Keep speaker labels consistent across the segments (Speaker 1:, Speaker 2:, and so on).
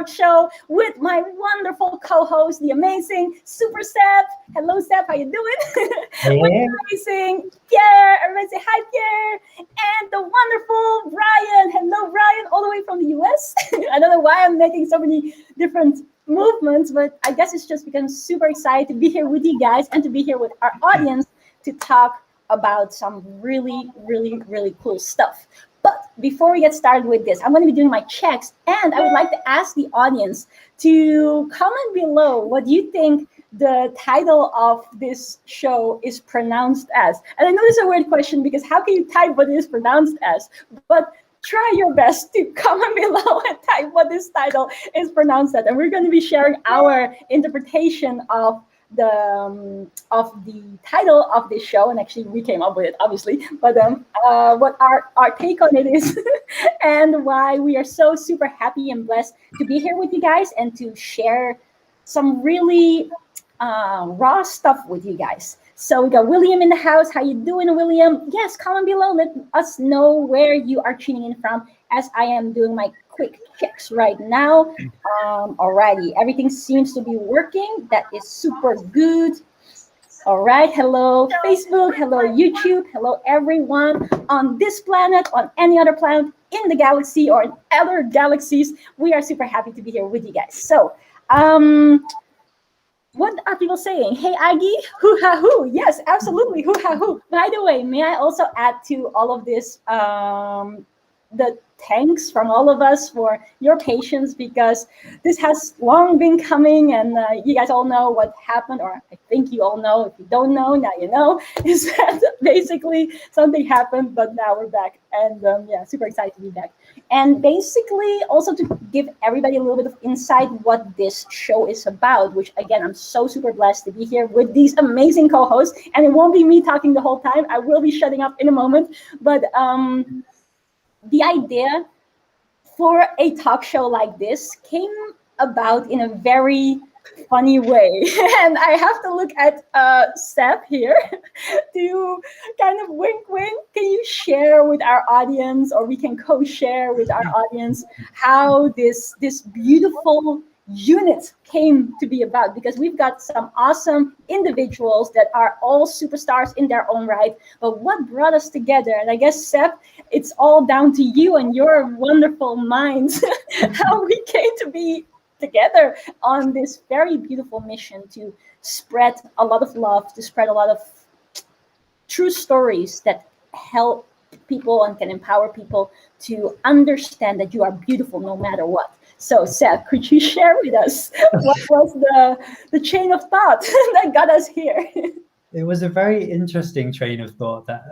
Speaker 1: talk show with my wonderful co-host, the amazing Super Seb. Hello, Seb. How you doing?
Speaker 2: Hey.
Speaker 1: With the amazing Pierre. Everybody say hi, Pierre. And the wonderful Bryan. Hello, Bryan, all the way from the US. I don't know why I'm making so many different movements, but I guess it's just because I'm super excited to be here with you guys and to be here with our audience to talk about some really, really, really cool stuff. But before we get started with this, I'm going to be doing my checks, and I would like to ask the audience to comment below what you think the title of this show is pronounced as. And I know this is a weird question because how can you type what it is pronounced as? But try your best to comment below and type what this title is pronounced as. And we're going to be sharing our interpretation of the title of this show, and actually we came up with it, obviously, but what our take on it is and why we are so super happy and blessed to be here with you guys and to share some really raw stuff with you guys. So we got William in the house. How you doing, William? Yes, comment below. Let us know where you are tuning in from as I am doing my quick checks right now. Alrighty, everything seems to be working. That is super good. All right, hello Facebook, hello YouTube, hello everyone on this planet, on any other planet, in the galaxy or in other galaxies. We are super happy to be here with you guys. So, what are people saying? Hey, Aggie, hoo-ha-hoo. Yes, absolutely, hoo-ha-hoo. By the way, may I also add to all of this the thanks from all of us for your patience, because this has long been coming, and you guys all know what happened, or I think you all know. If you don't know, now you know, is that basically something happened, but now we're back, and yeah, super excited to be back. And basically also to give everybody a little bit of insight what this show is about, which again, I'm so super blessed to be here with these amazing co-hosts, and it won't be me talking the whole time. I will be shutting up in a moment, but the idea for a talk show like this came about in a very funny way. And I have to look at Seb here to kind of wink. Can you share with our audience, or we can co-share with our audience, how this beautiful unit came to be about? Because we've got some awesome individuals that are all superstars in their own right, but what brought us together? And I guess, Seb, it's all down to you and your wonderful minds how we came to be together on this very beautiful mission to spread a lot of love, to spread a lot of true stories that help people and can empower people to understand that you are beautiful no matter what. So, Seb, could you share with us what was the chain of thought that got us here?
Speaker 2: It was a very interesting train of thought that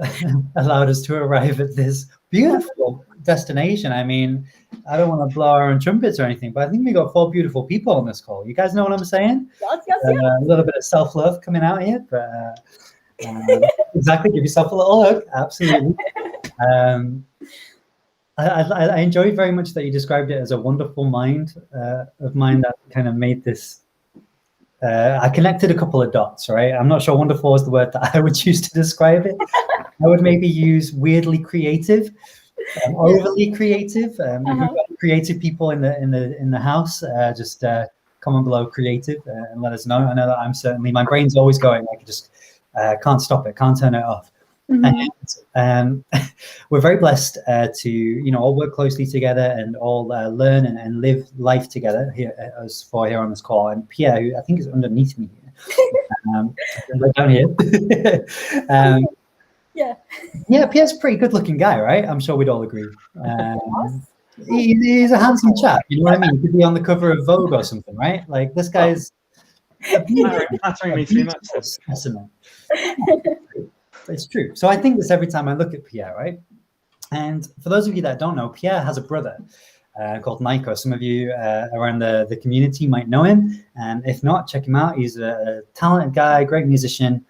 Speaker 2: allowed us to arrive at this beautiful destination. I mean, I don't want to blow our own trumpets or anything, but I think we got 4 beautiful people on this call. You guys know what I'm saying?
Speaker 1: Yes.
Speaker 2: A little bit of self-love coming out here, but exactly, give yourself a little hug. Absolutely. I enjoyed very much that you described it as a wonderful mind of mine that kind of made this. I connected a couple of dots, right? I'm not sure wonderful is the word that I would choose to describe it. I would maybe use weirdly creative, overly creative. If you've got creative people in the house, just comment below creative and let us know. I know that I'm certainly, my brain's always going. I just can't stop it, can't turn it off. And we're very blessed to, all work closely together and all learn and live life together here here on this call. And Pierre, who I think is underneath me here, right down here. Yeah, Pierre's a pretty good-looking guy, right? I'm sure we'd all agree. He's a handsome chap. You know what I mean? He could be on the cover of Vogue or something, right? Like this guy's
Speaker 3: flattering me too much.
Speaker 2: Specimen. It's true. So I think this every time I look at Pierre, right? And for those of you that don't know, Pierre has a brother called Nico. Some of you around the community might know him. And if not, check him out. He's a talented guy, great musician,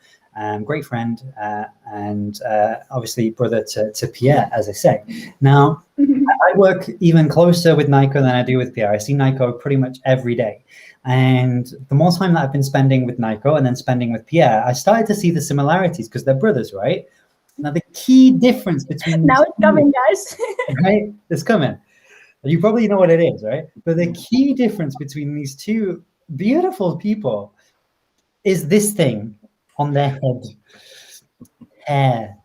Speaker 2: great friend, and obviously brother to Pierre, as I say. Now, I work even closer with Nico than I do with Pierre. I see Nico pretty much every day. And the more time that I've been spending with Nico and then spending with Pierre, I started to see the similarities because they're brothers, right? Now, the key difference between...
Speaker 1: Now it's coming, guys.
Speaker 2: Right? It's coming. You probably know what it is, right? But the key difference between these two beautiful people is this thing on their head, hair.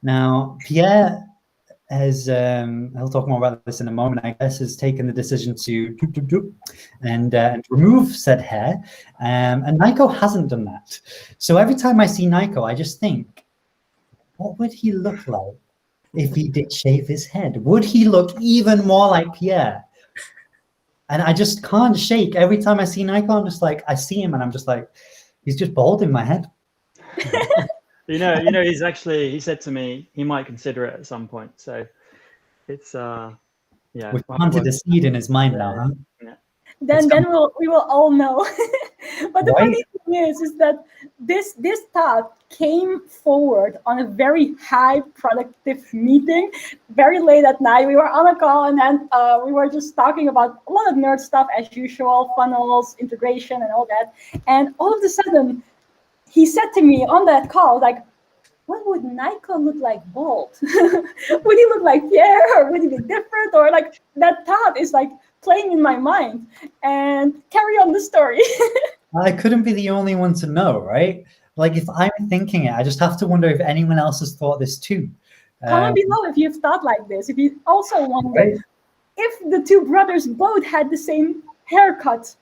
Speaker 2: Now, Pierre has, he'll talk more about this in a moment, I guess, has taken the decision to and remove said hair. And Nico hasn't done that. So every time I see Nico, I just think, what would he look like if he did shave his head? Would he look even more like Pierre? And I just can't shake. Every time I see Nico, I'm just like, I see him and I'm just like, he's just bald in my head.
Speaker 3: You know, he said to me he might consider it at some point. So it's yeah.
Speaker 2: We've planted a seed in his mind now, huh?
Speaker 3: Yeah.
Speaker 1: Then we will all know. But the
Speaker 2: Right.
Speaker 1: funny thing is that this thought came forward on a very high productive meeting, very late at night. We were on a call and then we were just talking about a lot of nerd stuff as usual, funnels, integration and all that. And all of a sudden he said to me on that call, like, what would Nico look like bald? Would he look like Pierre, or would he be different? Or like that thought is like playing in my mind. And carry on the story.
Speaker 2: I couldn't be the only one to know, right? Like if I'm thinking it, I just have to wonder if anyone else has thought this too.
Speaker 1: Comment below if you've thought like this. If you also wonder
Speaker 2: Right.
Speaker 1: if the two brothers both had the same haircut.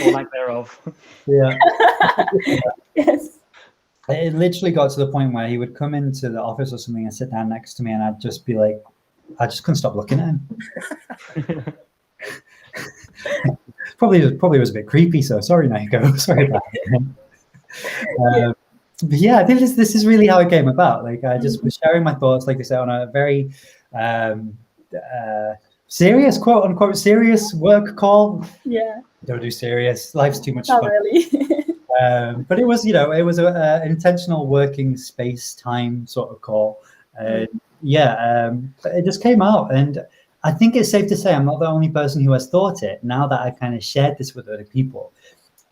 Speaker 3: Or lack thereof.
Speaker 2: Yeah.
Speaker 1: Yes.
Speaker 2: It literally got to the point where he would come into the office or something and sit down next to me, and I'd just be like, I just couldn't stop looking at him. Probably was a bit creepy, so sorry, Nico. Sorry about that. But yeah, this is really how it came about. Like I just was sharing my thoughts, like I said, on a very serious, quote unquote, serious work call.
Speaker 1: Yeah.
Speaker 2: Don't do serious. Life's too much
Speaker 1: Not
Speaker 2: fun.
Speaker 1: really.
Speaker 2: But it was, it was a intentional working space time sort of call. But it just came out, and I think it's safe to say I'm not the only person who has thought it. Now that I kind of shared this with other people,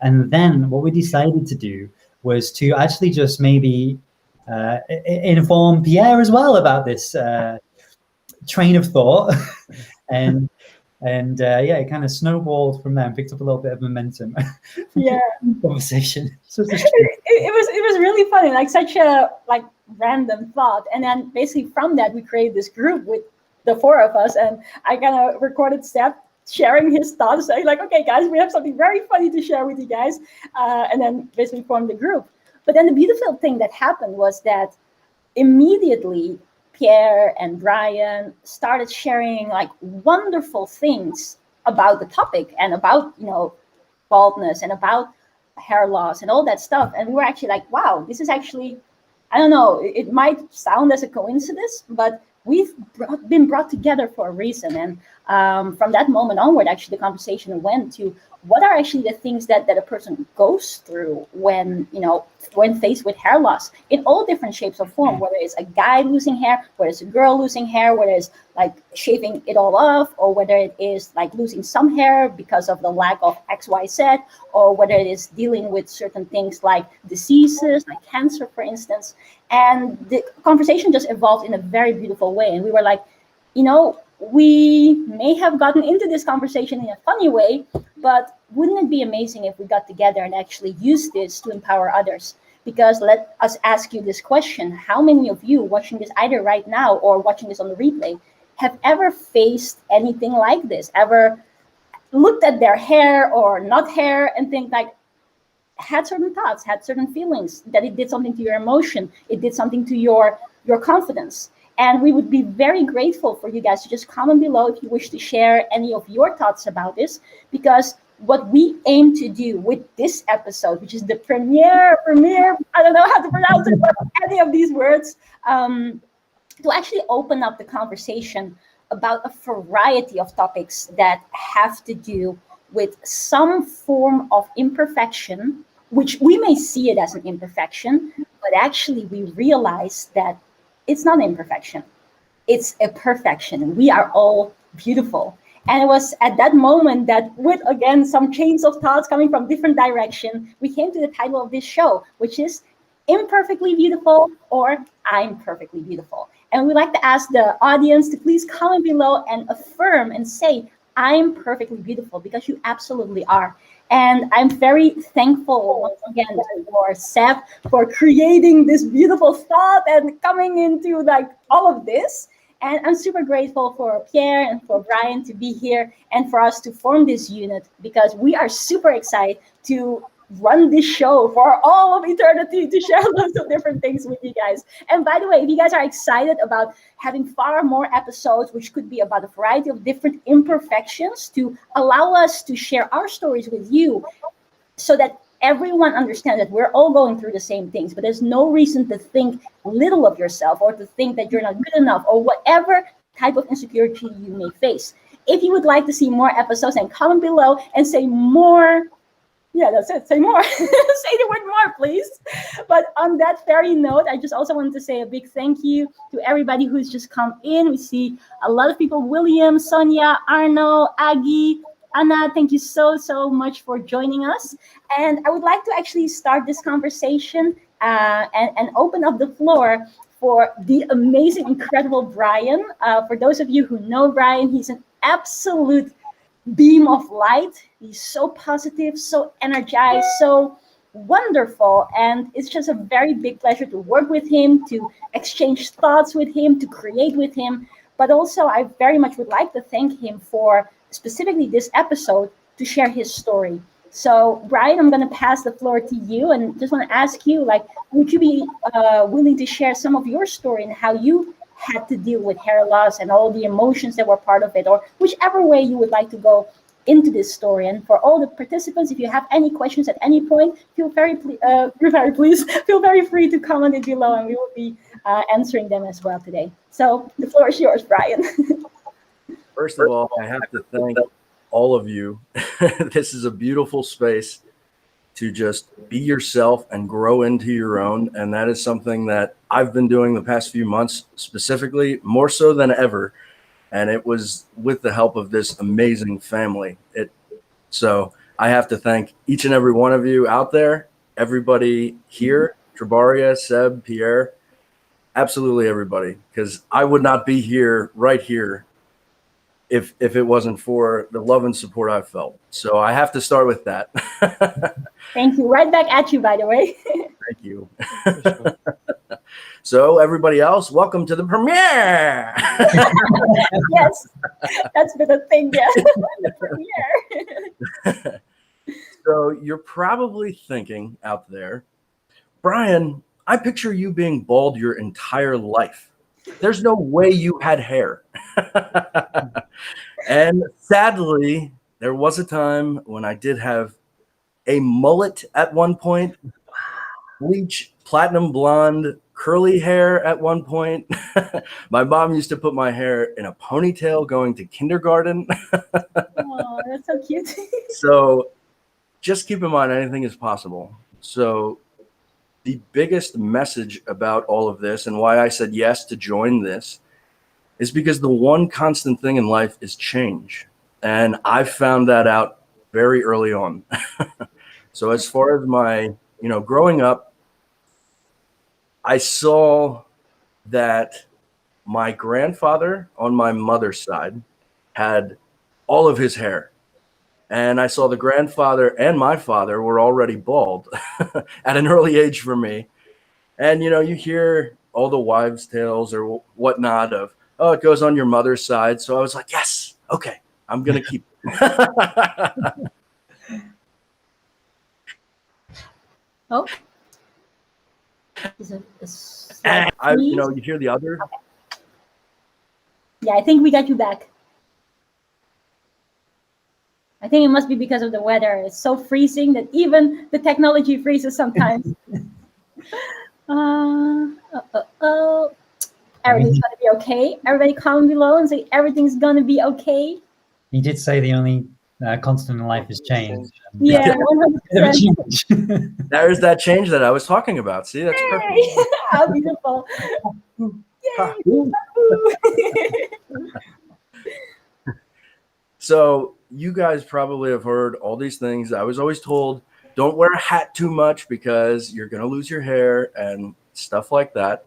Speaker 2: and then what we decided to do was to actually just maybe inform Pierre as well about this train of thought, and it kind of snowballed from there and picked up a little bit of momentum.
Speaker 1: Yeah.
Speaker 2: Conversation. So
Speaker 1: it was really funny, like such a like random thought, and then basically from that we created this group with the four of us, and I kind of recorded Seb sharing his thoughts, saying like, okay guys, we have something very funny to share with you guys, and then basically formed the group. But then the beautiful thing that happened was that immediately Pierre and Bryan started sharing like wonderful things about the topic and about, baldness and about hair loss and all that stuff. And we were actually like, wow, this is actually, I don't know, it might sound as a coincidence, but we've been brought together for a reason. And from that moment onward, actually the conversation went to what are actually the things that a person goes through when faced with hair loss in all different shapes or form, whether it's a guy losing hair, whether it's a girl losing hair, whether it's like shaving it all off, or whether it is like losing some hair because of the lack of XYZ, or whether it is dealing with certain things like diseases, like cancer, for instance. And the conversation just evolved in a very beautiful way. And we were like, we may have gotten into this conversation in a funny way, but wouldn't it be amazing if we got together and actually use this to empower others? Because let us ask you this question. How many of you watching this either right now or watching this on the replay have ever faced anything like this? Ever looked at their hair or not hair and think like, had certain thoughts, had certain feelings, that it did something to your emotion, it did something to your confidence? And we would be very grateful for you guys to just comment below if you wish to share any of your thoughts about this, because what we aim to do with this episode, which is the premiere, I don't know how to pronounce it, but any of these words, to actually open up the conversation about a variety of topics that have to do with some form of imperfection, which we may see it as an imperfection, but actually we realize that it's not imperfection. It's a perfection. We are all beautiful. And it was at that moment that, with, again, some chains of thoughts coming from different directions, we came to the title of this show, which is Imperfectly Beautiful, or I'm Perfectly Beautiful. And we'd like to ask the audience to please comment below and affirm and say, I'm perfectly beautiful, because you absolutely are. And I'm very thankful once again for Seb for creating this beautiful thought and coming into like all of this. And I'm super grateful for Pierre and for Bryan to be here and for us to form this unit, because we are super excited to run this show for all of eternity, to share lots of different things with you guys. And by the way, if you guys are excited about having far more episodes, which could be about a variety of different imperfections to allow us to share our stories with you, so that everyone understands that we're all going through the same things, but there's no reason to think little of yourself or to think that you're not good enough or whatever type of insecurity you may face. If you would like to see more episodes, then comment below and say more. Yeah, that's it. Say more. Say the word more, please. But on that very note, I just also wanted to say a big thank you to everybody who's just come in. We see a lot of people: William, Sonia, Arno, Aggie, Anna. Thank you so much for joining us. And I would like to actually start this conversation and open up the floor for the amazing, incredible Bryan. For those of you who know Bryan, he's an absolute beam of light. He's so positive, so energized, so wonderful, and it's just a very big pleasure to work with him, to exchange thoughts with him, to create with him. But also I very much would like to thank him for specifically this episode to share his story. So Bryan, I'm going to pass the floor to you, and just want to ask you, like, would you be willing to share some of your story and how you had to deal with hair loss and all the emotions that were part of it, or whichever way you would like to go into this story. And for all the participants, if you have any questions at any point, feel very free to comment it below, and we will be answering them as well today. So the floor is yours, Bryan.
Speaker 4: First of all, I have to thank all of you. This is a beautiful space to just be yourself and grow into your own. And that is something that I've been doing the past few months, specifically more so than ever. And it was with the help of this amazing family. So I have to thank each and every one of you out there, everybody here, Tjibaria, Seb, Pierre, absolutely everybody, because I would not be here right here if it wasn't for the love and support I've felt. So I have to start with that.
Speaker 1: Thank you. Right back at you, by the way.
Speaker 4: Thank you. So everybody else, welcome to the premiere.
Speaker 1: Yes, that's been a thing, yeah. The premiere.
Speaker 4: So you're probably thinking out there, Bryan, I picture you being bald your entire life. There's no way you had hair. And sadly, there was a time when I did have a mullet at one point, bleach, platinum blonde, curly hair at one point. My mom used to put my hair in a ponytail going to kindergarten.
Speaker 1: Oh, that's so cute.
Speaker 4: So just keep in mind, anything is possible. So the biggest message about all of this and why I said yes to join this is because the one constant thing in life is change. And I found that out very early on. So as far as my, growing up, I saw that my grandfather on my mother's side had all of his hair. And I saw the grandfather and my father were already bald at an early age for me. And, you hear all the wives' tales or whatnot of, oh, it goes on your mother's side. So I was like, yes, okay, I'm going to keep it.
Speaker 1: Oh.
Speaker 4: You hear the other.
Speaker 1: Okay. Yeah, I think we got you back. I think it must be because of the weather. It's so freezing that even the technology freezes sometimes. Everything's gonna be okay. Everybody comment below and say everything's gonna be okay.
Speaker 2: He did say the only constant in life is change.
Speaker 1: Yeah, 100%.
Speaker 4: There's that change that I was talking about. See, that's perfect.
Speaker 1: How beautiful. Yay.
Speaker 4: So you guys probably have heard all these things. I was always told, don't wear a hat too much because you're going to lose your hair and stuff like that.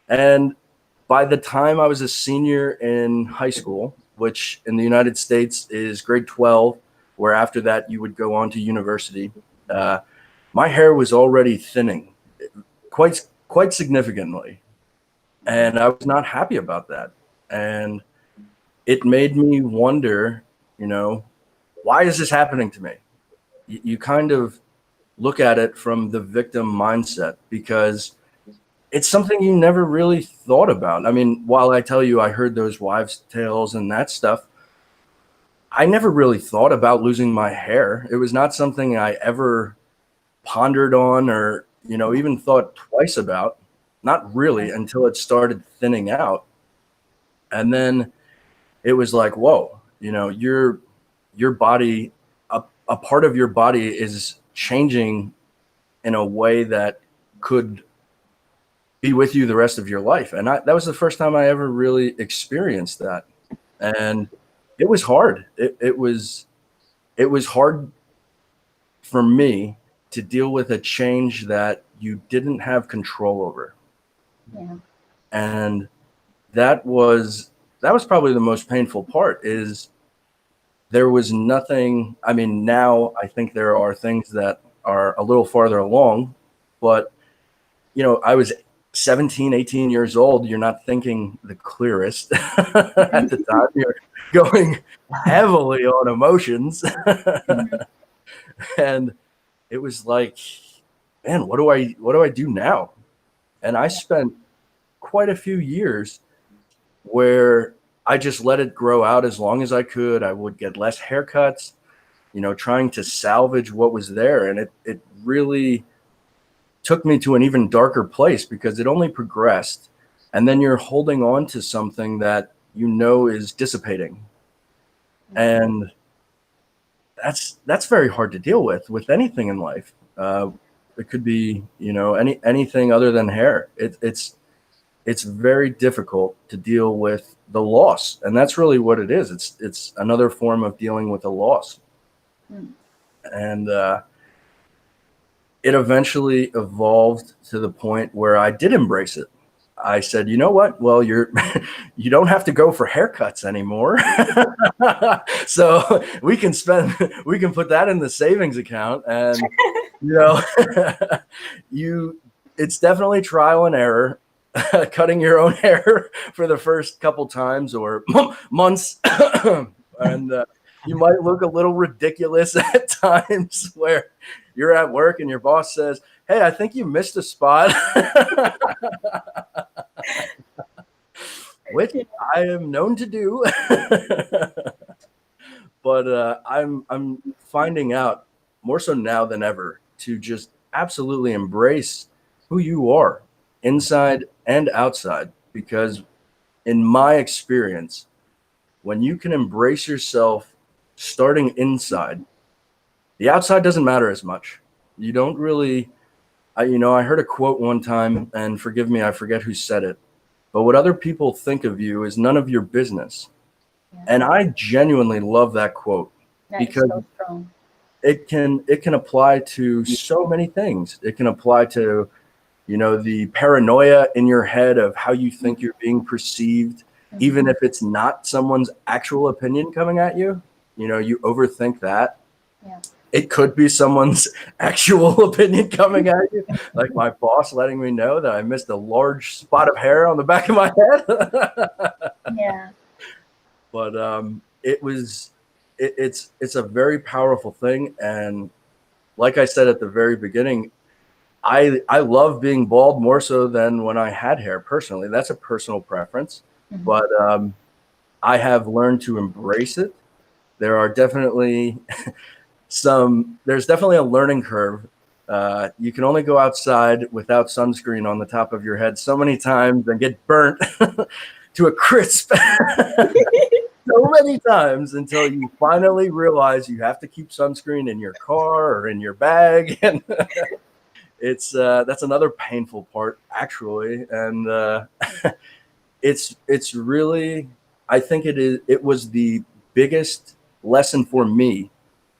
Speaker 4: And by the time I was a senior in high school, which in the United States is grade 12, where after that you would go on to university, my hair was already thinning quite significantly. And I was not happy about that. And it made me wonder, why is this happening to me? You kind of look at it from the victim mindset, because it's something you never really thought about. I mean, while I tell you I heard those wives' tales and that stuff, I never really thought about losing my hair. It was not something I ever pondered on or, even thought twice about. Not really, until it started thinning out. And then it was like, whoa, your body, a part of your body is changing in a way that could be with you the rest of your life. And that was the first time I ever really experienced that. And it was hard. It was hard for me to deal with a change that you didn't have control over.
Speaker 1: Yeah.
Speaker 4: And that was probably the most painful part. Is there was nothing. I mean, now I think there are things that are a little farther along, but I was 17, 18 years old. You're not thinking the clearest at the time. You're going heavily on emotions. And it was like, man, what do I do now? And I spent quite a few years where I just let it grow out as long as I could. I would get less haircuts, trying to salvage what was there. And it really took me to an even darker place, because it only progressed. And then you're holding on to something that is dissipating. And that's very hard to deal with anything in life. It could be, anything other than hair. It's very difficult to deal with the loss. And that's really what it is. It's another form of dealing with a loss. And it eventually evolved to the point where I did embrace it. I said, you know what? Well, you don't have to go for haircuts anymore. So we can put that in the savings account. And, it's definitely trial and error, cutting your own hair for the first couple times or months. And you might look a little ridiculous at times where you're at work and your boss says, "Hey, I think you missed a spot." Which I am known to do. But I'm finding out more so now than ever to just absolutely embrace who you are inside and outside, because in my experience, when you can embrace yourself starting inside, the outside doesn't matter as much. You don't really, I heard a quote one time, and forgive me, I forget who said it, but what other people think of you is none of your business. Yeah. And I genuinely love that quote, because so strong. It can apply to so many things. It can apply to, the paranoia in your head of how you think you're being perceived, even if it's not someone's actual opinion coming at you. You overthink that. Yeah. It could be someone's actual opinion coming at you, like my boss letting me know that I missed a large spot of hair on the back of my head.
Speaker 1: Yeah.
Speaker 4: But it's a very powerful thing. And like I said at the very beginning, I love being bald more so than when I had hair personally. That's a personal preference. Mm-hmm. But I have learned to embrace it. There are definitely there's definitely a learning curve. You can only go outside without sunscreen on the top of your head so many times and get burnt to a crisp so many times until you finally realize you have to keep sunscreen in your car or in your bag. And that's another painful part, actually. And it's really, I think it was the biggest lesson for me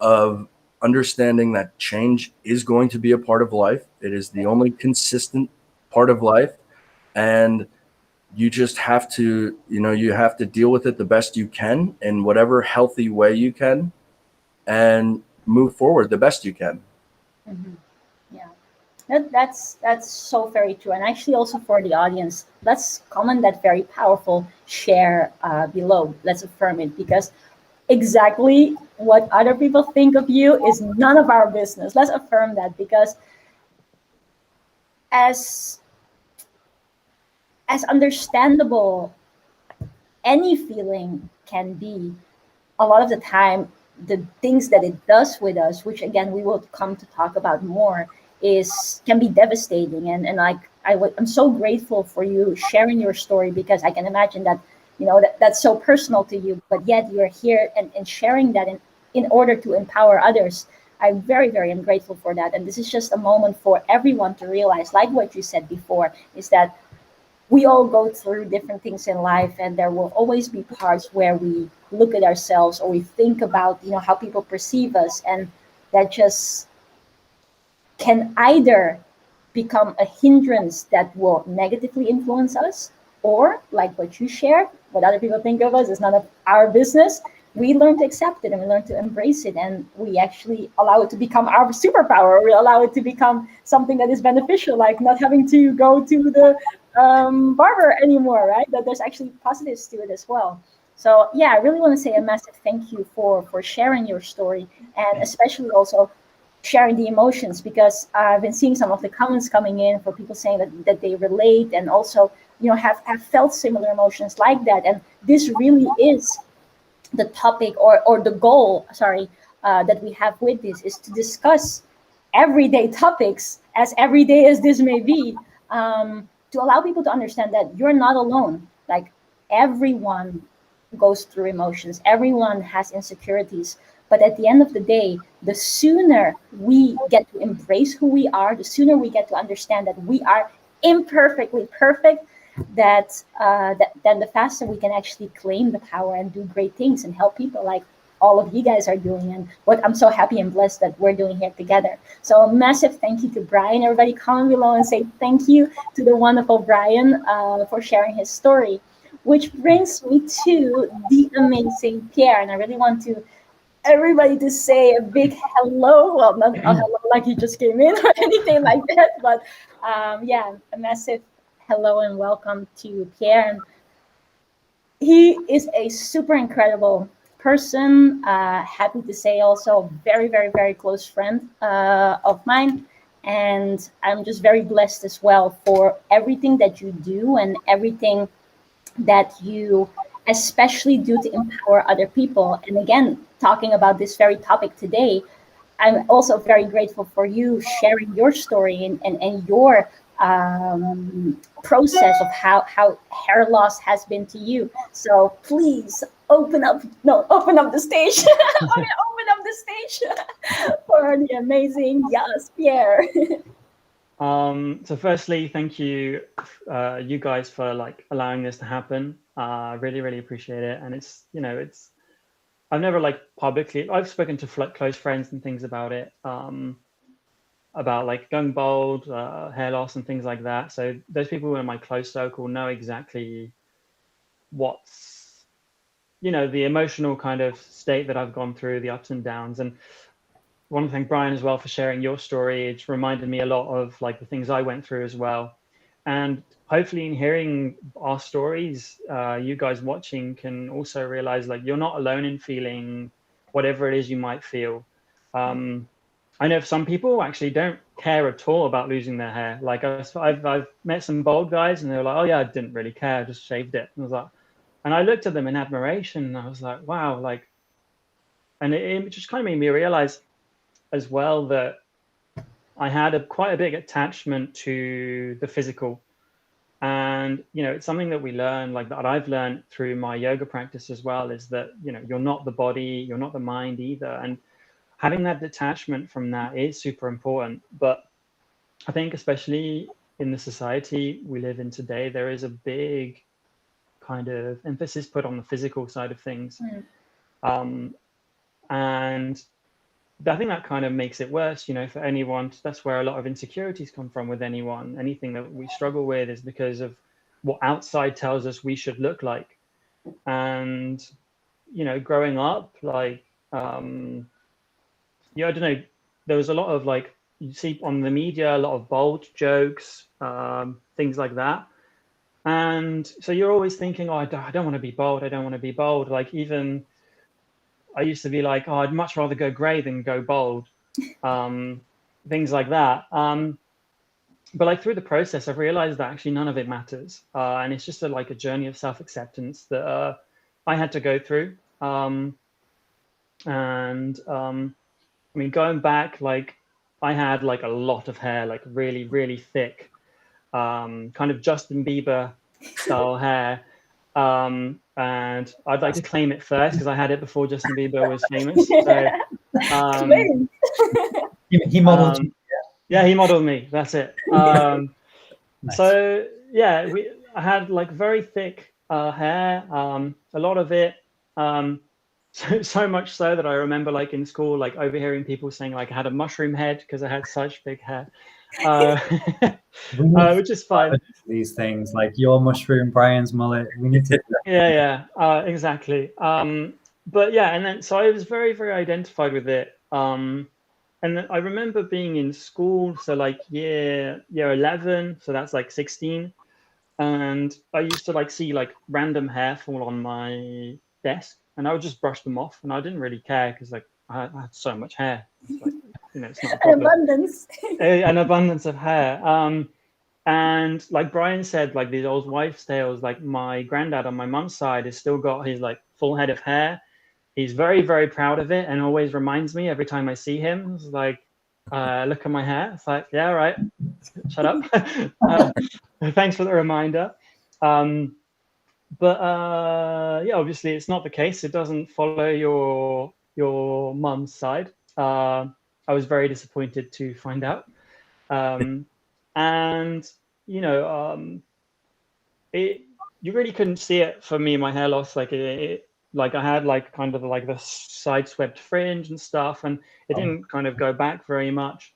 Speaker 4: of understanding that change is going to be a part of life. It is the only consistent part of life. And you just have to, you have to deal with it the best you can in whatever healthy way you can, and move forward the best you can.
Speaker 1: Mm-hmm. Yeah. That's so very true. And actually also for the audience, let's comment that very powerful share below. Let's affirm it, because exactly what other people think of you is none of our business. Let's affirm that, because as understandable any feeling can be, a lot of the time the things that it does with us, which again we will come to talk about more, can be devastating. And like I'm so grateful for you sharing your story, because I can imagine that that's so personal to you, but yet you're here and sharing that in order to empower others. I'm very, very grateful for that. And this is just a moment for everyone to realize, like what you said before, is that we all go through different things in life, and there will always be parts where we look at ourselves, or we think about how people perceive us, and that just can either become a hindrance that will negatively influence us, or like what you shared, what other people think of us is none of our business. We learn to accept it, and we learn to embrace it, and we actually allow it to become our superpower. We allow it to become something that is beneficial, like not having to go to the barber anymore, right? That there's actually positives to it as well. So yeah, I really want to say a massive thank you for sharing your story, and especially also sharing the emotions, because I've been seeing some of the comments coming in for people saying that they relate, and also have felt similar emotions like that. And this really is the topic, or the goal, sorry, that we have with this, is to discuss everyday topics, as everyday as this may be, to allow people to understand that you're not alone. Like, everyone goes through emotions, everyone has insecurities, but at the end of the day, the sooner we get to embrace who we are, the sooner we get to understand that we are imperfectly perfect, then the faster we can actually claim the power and do great things and help people like all of you guys are doing, and what I'm so happy and blessed that we're doing here together. So a massive thank you to Bryan. Everybody comment below and say thank you to the wonderful Bryan for sharing his story. Which brings me to the amazing Pierre. And I really want everybody to say a big hello. Well, not a hello like you just came in or anything like that, but yeah, a massive hello and welcome to Pierre. And he is a super incredible person. Happy to say also very, very, very close friend of mine. And I'm just very blessed as well for everything that you do and everything that you especially do to empower other people. And again, talking about this very topic today, I'm also very grateful for you sharing your story and your process of how hair loss has been to you. So please open up the stage. Open up the stage for the amazing Yaspierre.
Speaker 3: So firstly, thank you, you guys, for like allowing this to happen. Really, really appreciate it. And it's I've never publicly, I've spoken to close friends and things about it, about like going bald, hair loss and things like that. So those people who are in my close circle know exactly what's, the emotional kind of state that I've gone through, the ups and downs. And one thing, Bryan, as well, for sharing your story. It's reminded me a lot of like the things I went through as well. And hopefully in hearing our stories, you guys watching can also realize like you're not alone in feeling whatever it is you might feel. I know some people actually don't care at all about losing their hair. Like I've met some bald guys and they were like, oh yeah, I didn't really care, I just shaved it. And I was like, and I looked at them in admiration and I was like, wow, like, and it just kind of made me realize as well that I had quite a big attachment to the physical. And, it's something that we learn, like that I've learned through my yoga practice as well, is that, you're not the body, you're not the mind either. And having that detachment from that is super important. But I think especially in the society we live in today, there is a big kind of emphasis put on the physical side of things. And I think that kind of makes it worse, for anyone. That's where a lot of insecurities come from with anyone. Anything that we struggle with is because of what outside tells us we should look like. And, you know, growing up, like, yeah, I don't know, there was a lot of like, you see on the media, a lot of bold jokes, things like that. And so you're always thinking, oh, I don't want to be bold. I don't want to be bold. Like, even I used to be like, oh, I'd much rather go gray than go bold. Things like that. But like through the process, I've realized that actually none of it matters. And it's just like a journey of self-acceptance that I had to go through. I mean, going back, like I had like a lot of hair, like really, really thick, kind of Justin Bieber style hair. And I'd like to claim it first because I had it before Justin Bieber was famous. So,
Speaker 1: Claim.
Speaker 2: He modeled.
Speaker 3: yeah, he modeled me. That's it.
Speaker 2: Nice.
Speaker 3: So yeah, I had like very thick hair, a lot of it. So much so that I remember like in school, like overhearing people saying like I had a mushroom head because I had such big hair, which is fine.
Speaker 2: These things like your mushroom, Brian's mullet. We need to.
Speaker 3: Yeah, exactly. But yeah, and then so I was very, very identified with it. And then I remember being in school, so like year 11, so that's like 16. And I used to like see like random hair fall on my desk, and I would just brush them off, and I didn't really care because like I had so much hair. It's like, you know, it's not a problem. An abundance of hair. And like Brian said, like these old wives' tales, like my granddad on my mum's side has still got his like full head of hair. He's very, very proud of it and always reminds me every time I see him. It's like, look at my hair. It's like, yeah, right. Shut up. Thanks for the reminder. Yeah, obviously it's not the case. It doesn't follow your mum's side. I was very disappointed to find out. And you know, you really couldn't see it for me. My hair loss, like like I had like kind of like the side swept fringe and stuff, and it didn't kind of go back very much.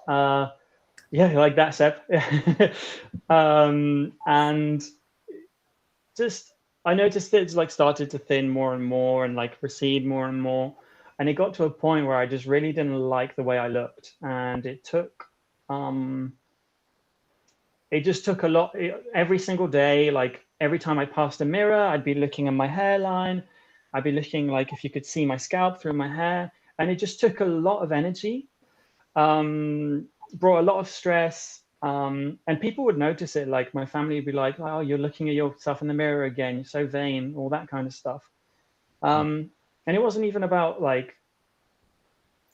Speaker 3: Yeah, like that, Seb. And just I noticed it like started to thin more and more and like recede more and more, and it got to a point where I just really didn't like the way I looked, and it just took a lot. Every single day, like every time I passed a mirror, I'd be looking at my hairline. I'd be looking like if you could see my scalp through my hair, and it just took a lot of energy, brought a lot of stress, and people would notice it. Like my family would be like, "Oh, you're looking at yourself in the mirror again. You're so vain," all that kind of stuff. And it wasn't even about like,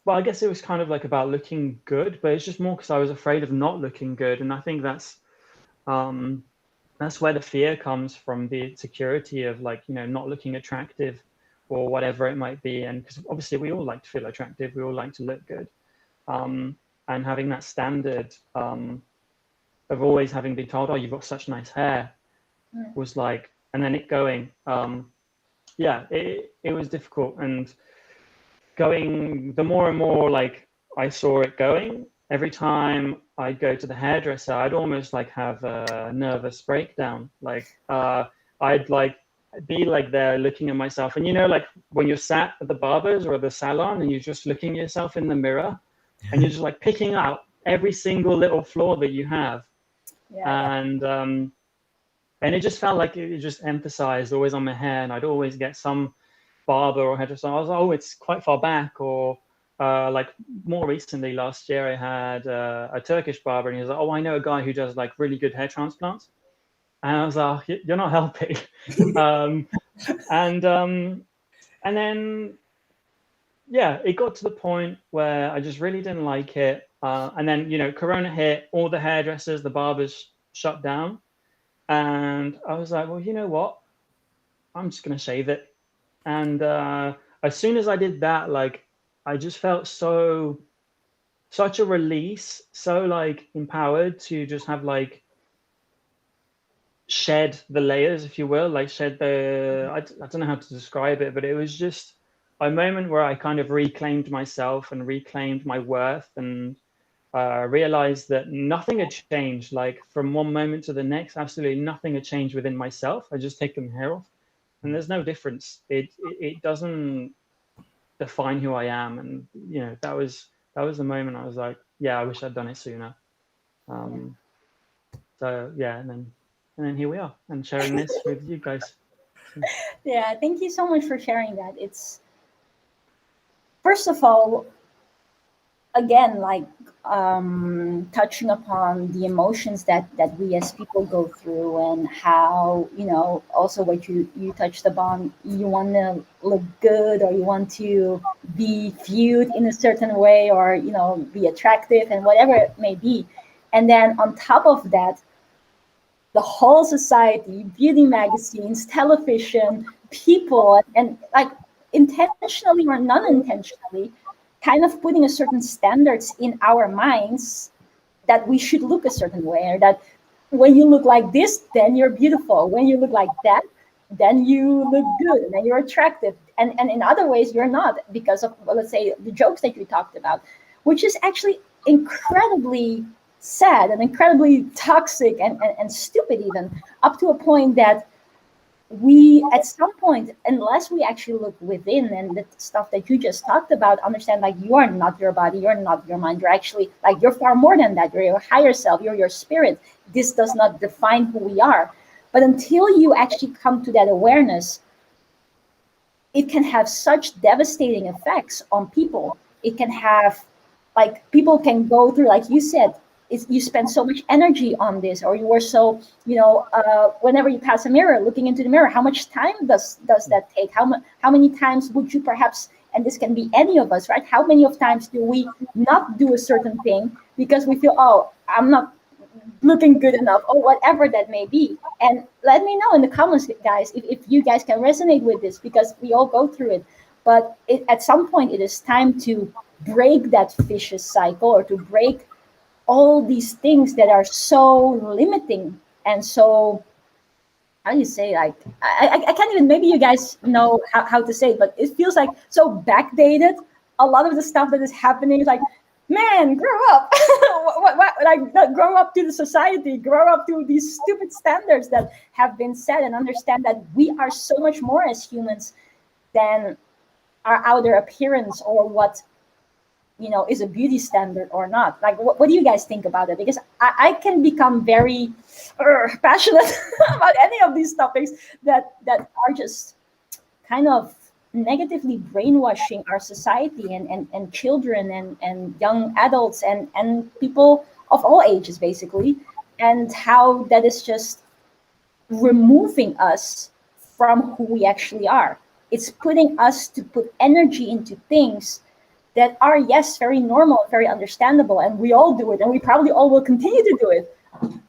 Speaker 3: well, I guess it was kind of like about looking good, but it's just more because I was afraid of not looking good, and I think that's where the fear comes from, the insecurity of like, you know, not looking attractive or whatever it might be. And because obviously we all like to feel attractive, we all like to look good, and having that standard of always having been told, oh, you've got such nice hair, was like, and then it going, yeah, it was difficult. And going, the more and more like I saw it going, every time I'd go to the hairdresser, I'd almost like have a nervous breakdown. Like I'd like be like there looking at myself, and you know, like when you're sat at the barber's or the salon and you're just looking at yourself in the mirror, and you're just like picking out every single little flaw that you have. And it just felt like it just emphasized always on my hair, and I'd always get some barber or hairdresser. I was, oh, it's quite far back. Or like more recently, last year, I had a Turkish barber, and he was like, oh, I know a guy who does like really good hair transplants. And I was like, oh, you're not helping. And then, yeah, it got to the point where I just really didn't like it. And then, you know, Corona hit, all the hairdressers, the barbers shut down. And I was like, well, you know what? I'm just going to shave it. And as soon as I did that, like, I just felt such a release, so like empowered to just have like shed the layers, if you will, like shed I don't know how to describe it, but it was just a moment where I kind of reclaimed myself and reclaimed my worth, and realized that nothing had changed. Like from one moment to the next, absolutely nothing had changed within myself. I just taken the hair off, and there's no difference. It doesn't define who I am. And you know, that was the moment I was like, yeah, I wish I'd done it sooner. So yeah, and then here we are, and sharing this with you guys.
Speaker 1: Yeah, thank you so much for sharing that. It's, first of all, again, like touching upon the emotions that we as people go through, and how, you know, also what you touched upon, you want to look good, or you want to be viewed in a certain way, or, you know, be attractive, and whatever it may be. And then on top of that, the whole society, beauty magazines, television, people, and like intentionally or non-intentionally, kind of putting a certain standards in our minds that we should look a certain way, or that when you look like this, then you're beautiful. When you look like that, then you look good, and then you're attractive. And in other ways, you're not, because of, well, let's say, the jokes that you talked about, which is actually incredibly sad and incredibly toxic and stupid, even up to a point that we, at some point, unless we actually look within, and the stuff that you just talked about, understand, like, you are not your body, you're not your mind, you're actually, like, you're far more than that. You're your higher self, you're your spirit. This does not define who we are. But until you actually come to that awareness, it can have such devastating effects on people. It can have, like, people can go through, like you said, you spend so much energy on this, or you were so, you know, whenever you pass a mirror, looking into the mirror, how much time does that take? How many times would you perhaps, and this can be any of us, right? How many of times do we not do a certain thing because we feel, oh, I'm not looking good enough, or whatever that may be? And let me know in the comments, guys, if you guys can resonate with this, because we all go through it. But at some point, it is time to break that vicious cycle, or to break all these things that are so limiting and so, how do you say, like, I can't even, maybe you guys know how to say it, but it feels like so backdated. A lot of the stuff that is happening is like, man, grow up. Like, not grow up to the society, grow up to these stupid standards that have been set, and understand that we are so much more as humans than our outer appearance, or what, you know, is a beauty standard or not. Like, what do you guys think about it? Because I can become very passionate about any of these topics that are just kind of negatively brainwashing our society, and children, and young adults, and people of all ages, basically, and how that is just removing us from who we actually are. It's putting us to put energy into things that are, yes, very normal, very understandable, and we all do it, and we probably all will continue to do it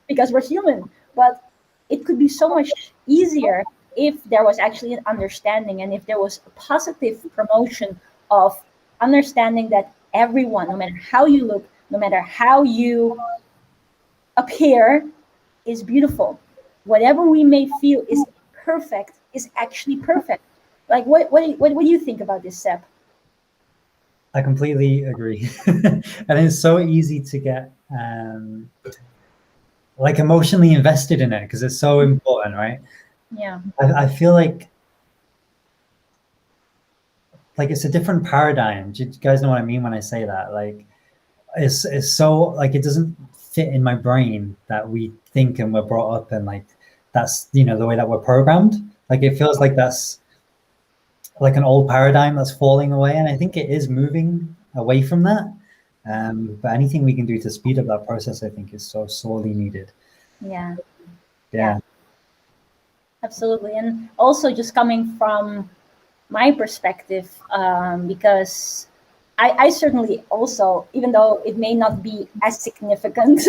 Speaker 1: because we're human. But it could be so much easier if there was actually an understanding, and if there was a positive promotion of understanding that everyone, no matter how you look, no matter how you appear, is beautiful. Whatever we may feel is perfect is actually perfect. Like, what do you think about this, Seb?
Speaker 2: I completely agree. And it's so easy to get like emotionally invested in it, because it's so important, right?
Speaker 1: Yeah.
Speaker 2: I feel like it's a different paradigm. Do you guys know what I mean when I say that? Like, it's so, like, it doesn't fit in my brain that we think and we're brought up, and like, that's, you know, the way that we're programmed. Like, it feels like that's like an old paradigm that's falling away, and I think it is moving away from that. But anything we can do to speed up that process, I think, is so sorely needed.
Speaker 1: Yeah, absolutely. And also, just coming from my perspective, because I certainly also, even though it may not be as significant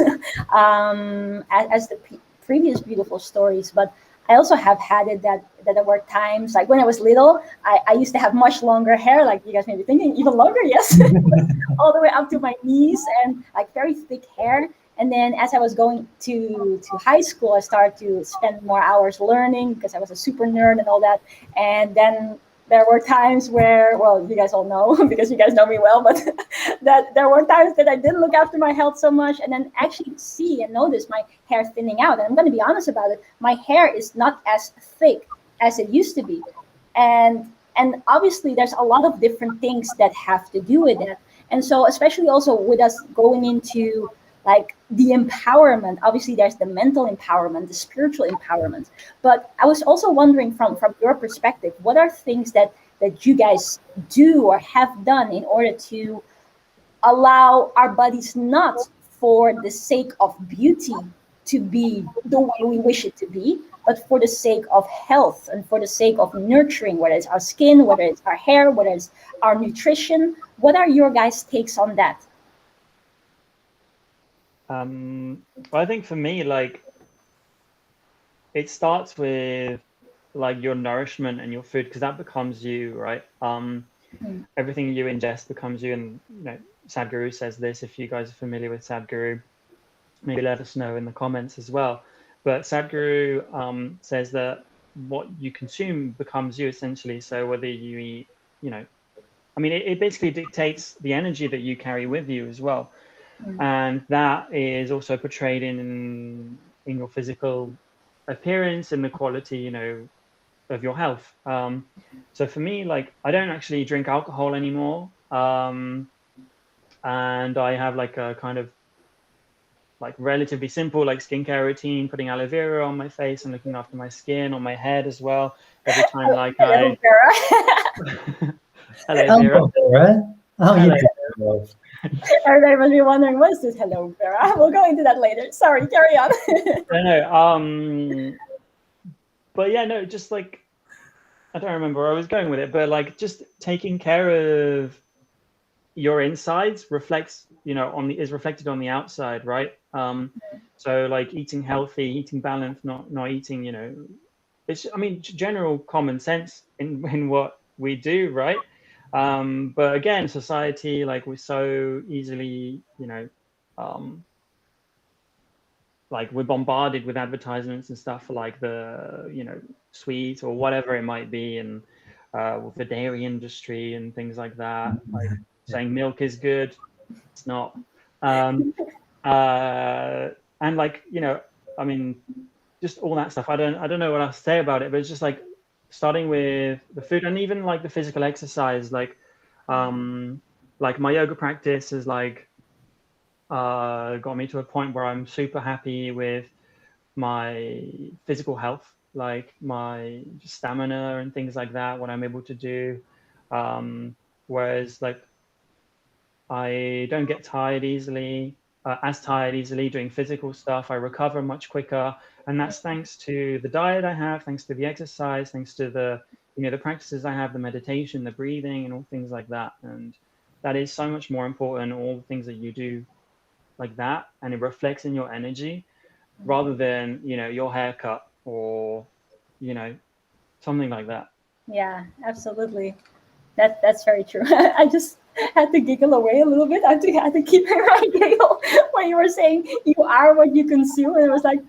Speaker 1: as the previous beautiful stories, but I also have had it that there were times, like when I was little, I used to have much longer hair, like you guys may be thinking, even longer, yes, all the way up to my knees, and like very thick hair. And then as I was going to high school, I started to spend more hours learning, because I was a super nerd and all that. And then There were times where, well, you guys all know because you guys know me well, but that there were times that I didn't look after my health so much, and then actually see and notice my hair thinning out. And I'm going to be honest about it. My hair is not as thick as it used to be. And obviously there's a lot of different things that have to do with that. And so especially also with us going into like the empowerment, obviously there's the mental empowerment, the spiritual empowerment. But I was also wondering from your perspective, what are things that you guys do or have done in order to allow our bodies not for the sake of beauty to be the way we wish it to be, but for the sake of health and for the sake of nurturing, whether it's our skin, whether it's our hair, whether it's our nutrition. What are your guys' takes on that?
Speaker 3: Well, I think for me, like, it starts with like your nourishment and your food, because that becomes you, right? Everything you ingest becomes you. And you know, Sadhguru says this. If you guys are familiar with Sadhguru, maybe let us know in the comments as well. But Sadhguru says that what you consume becomes you, essentially. So whether you eat, you know, I mean, it basically dictates the energy that you carry with you as well. And that is also portrayed in your physical appearance and the quality, you know, of your health. So for me, like, I don't actually drink alcohol anymore. And I have like a kind of like relatively simple like skincare routine, putting aloe vera on my face and looking after my skin, on my head as well. Every time like
Speaker 1: Hello, Vera.
Speaker 3: Hello, Vera.
Speaker 2: Vera. How are you
Speaker 3: Hello.
Speaker 2: doing, love?
Speaker 1: Everybody must be wondering, what is this hello, Vera? We'll go into that later. Sorry, carry on.
Speaker 3: I know. But yeah, no, just like, I don't remember where I was going with it, but like just taking care of your insides reflects, you know, is reflected on the outside, right? So like eating healthy, eating balanced, not eating, you know, it's, I mean, general common sense in what we do, right? But again, society, like, we're so easily, you know, like we're bombarded with advertisements and stuff for like the, you know, sweet or whatever it might be, and with the dairy industry and things like that, like saying milk is good, it's not. And like, you know, I mean, just all that stuff. I don't know what else to say about it, but it's just like starting with the food and even like the physical exercise, like my yoga practice is like got me to a point where I'm super happy with my physical health, like my stamina and things like that, what I'm able to do. Whereas like I don't get tired easily, as tired easily doing physical stuff. I recover much quicker. And that's thanks to the diet I have, thanks to the exercise, thanks to the, you know, the practices I have, the meditation, the breathing, and all things like that. And that is so much more important, all the things that you do like that, and it reflects in your energy rather than, you know, your haircut or, you know, something like that.
Speaker 1: Yeah, absolutely. That's very true. I just had to giggle away a little bit. I had to keep my giggle when you were saying you are what you consume, and it was like,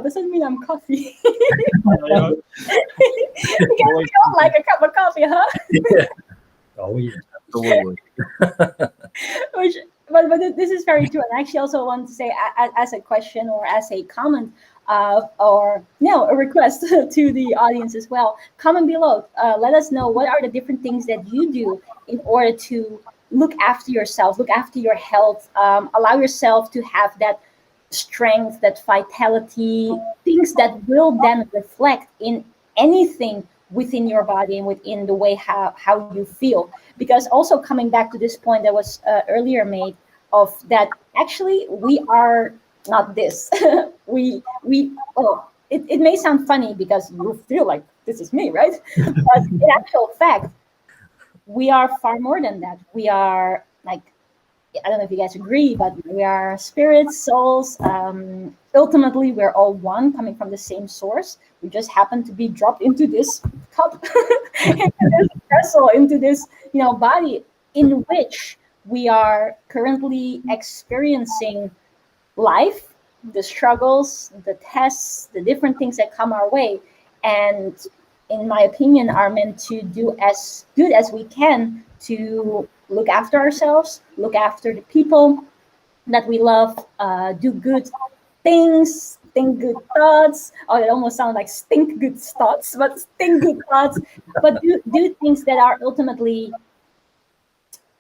Speaker 1: doesn't mean I'm coffee. Because we all like a cup of coffee, huh?
Speaker 4: Yeah.
Speaker 2: Oh, yeah.
Speaker 4: Absolutely.
Speaker 1: But this is very true. And I actually also want to say, as a question or as a comment, or a request to the audience as well. Comment below. Let us know what are the different things that you do in order to look after yourself, look after your health, allow yourself to have that strength, that vitality, things that will then reflect in anything within your body and within the way how you feel. Because also coming back to this point that was earlier made of that, actually we are not this. It may sound funny because you feel like this is me, right? But in actual fact, we are far more than that. We are like, I don't know if you guys agree, but we are spirits, souls. Ultimately, we're all one, coming from the same source. We just happen to be dropped into this cup, into this vessel, into this, body in which we are currently experiencing life, the struggles, the tests, the different things that come our way. And in my opinion, are meant to do as good as we can to look after ourselves, look after the people that we love, do good things, think good thoughts. Oh, it almost sounds like stink good thoughts, but think good thoughts. But do things that are ultimately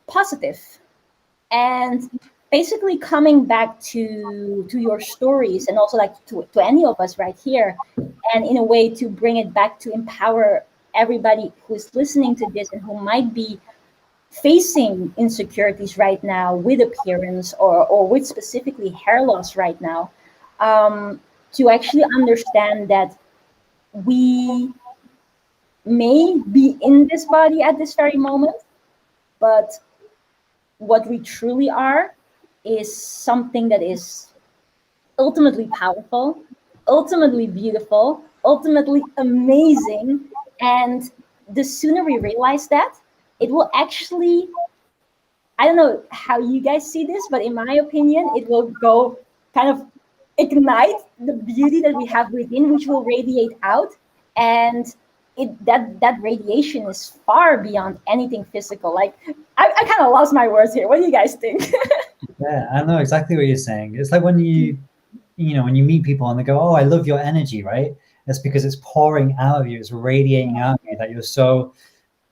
Speaker 1: positive. And basically coming back to your stories, and also like to any of us right here, and in a way to bring it back to empower everybody who's listening to this and who might be facing insecurities right now with appearance or with specifically hair loss right now, to actually understand that we may be in this body at this very moment, but what we truly are is something that is ultimately powerful, ultimately beautiful, ultimately amazing. And the sooner we realize that, it will actually, I don't know how you guys see this, but in my opinion, it will go kind of ignite the beauty that we have within, which will radiate out. And that radiation is far beyond anything physical. Like, I kind of lost my words here. What do you guys think?
Speaker 2: Yeah, I know exactly what you're saying. It's like when you meet people and they go, "Oh, I love your energy," right? That's because it's pouring out of you, it's radiating out of you, that you're so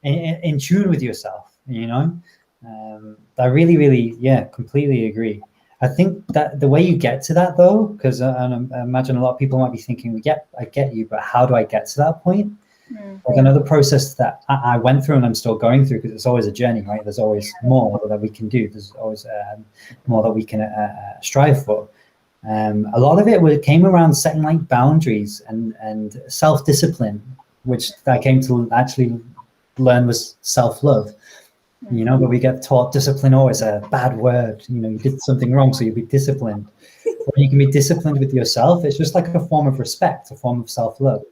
Speaker 2: in tune with yourself, I really, really, yeah, completely agree. I think that the way you get to that, though, because I imagine a lot of people might be thinking, I get you, but how do I get to that point? Like another process that I went through and I'm still going through, because it's always a journey, right? There's always more that we can do. There's always more that we can strive for. A lot of it came around setting like boundaries and self-discipline, which I came to actually learn was self-love. But we get taught discipline always a bad word. You did something wrong, so you'll be disciplined. When you can be disciplined with yourself, it's just like a form of respect, a form of self-love.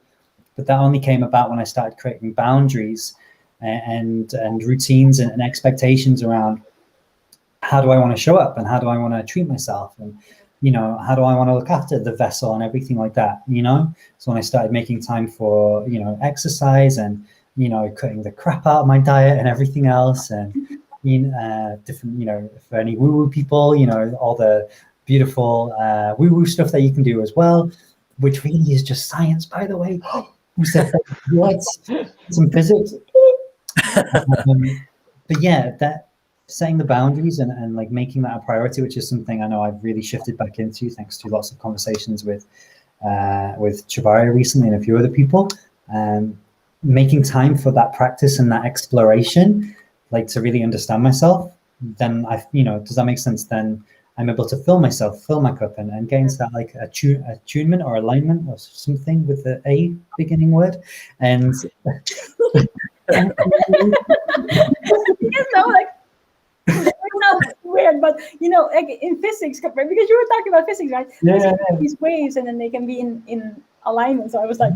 Speaker 2: But that only came about when I started creating boundaries and routines and expectations around how do I want to show up and how do I want to treat myself, and how do I want to look after the vessel and everything like that. So when I started making time for exercise and cutting the crap out of my diet and everything else, and different for any woo-woo people, all the beautiful woo-woo stuff that you can do as well, which really is just science, by the way. Who said that? What? Some physics. But yeah, that setting the boundaries and like making that a priority, which is something I know I've really shifted back into thanks to lots of conversations with Tjibaria recently and a few other people. Making time for that practice and that exploration, like to really understand myself, then does that make sense? Then I'm able to fill my cup and get into that like attunement or alignment or something with the A beginning word. And
Speaker 1: weird, but like in physics, because you were talking about physics, right?
Speaker 2: Yeah.
Speaker 1: These waves, and then they can be in alignment. So I was like,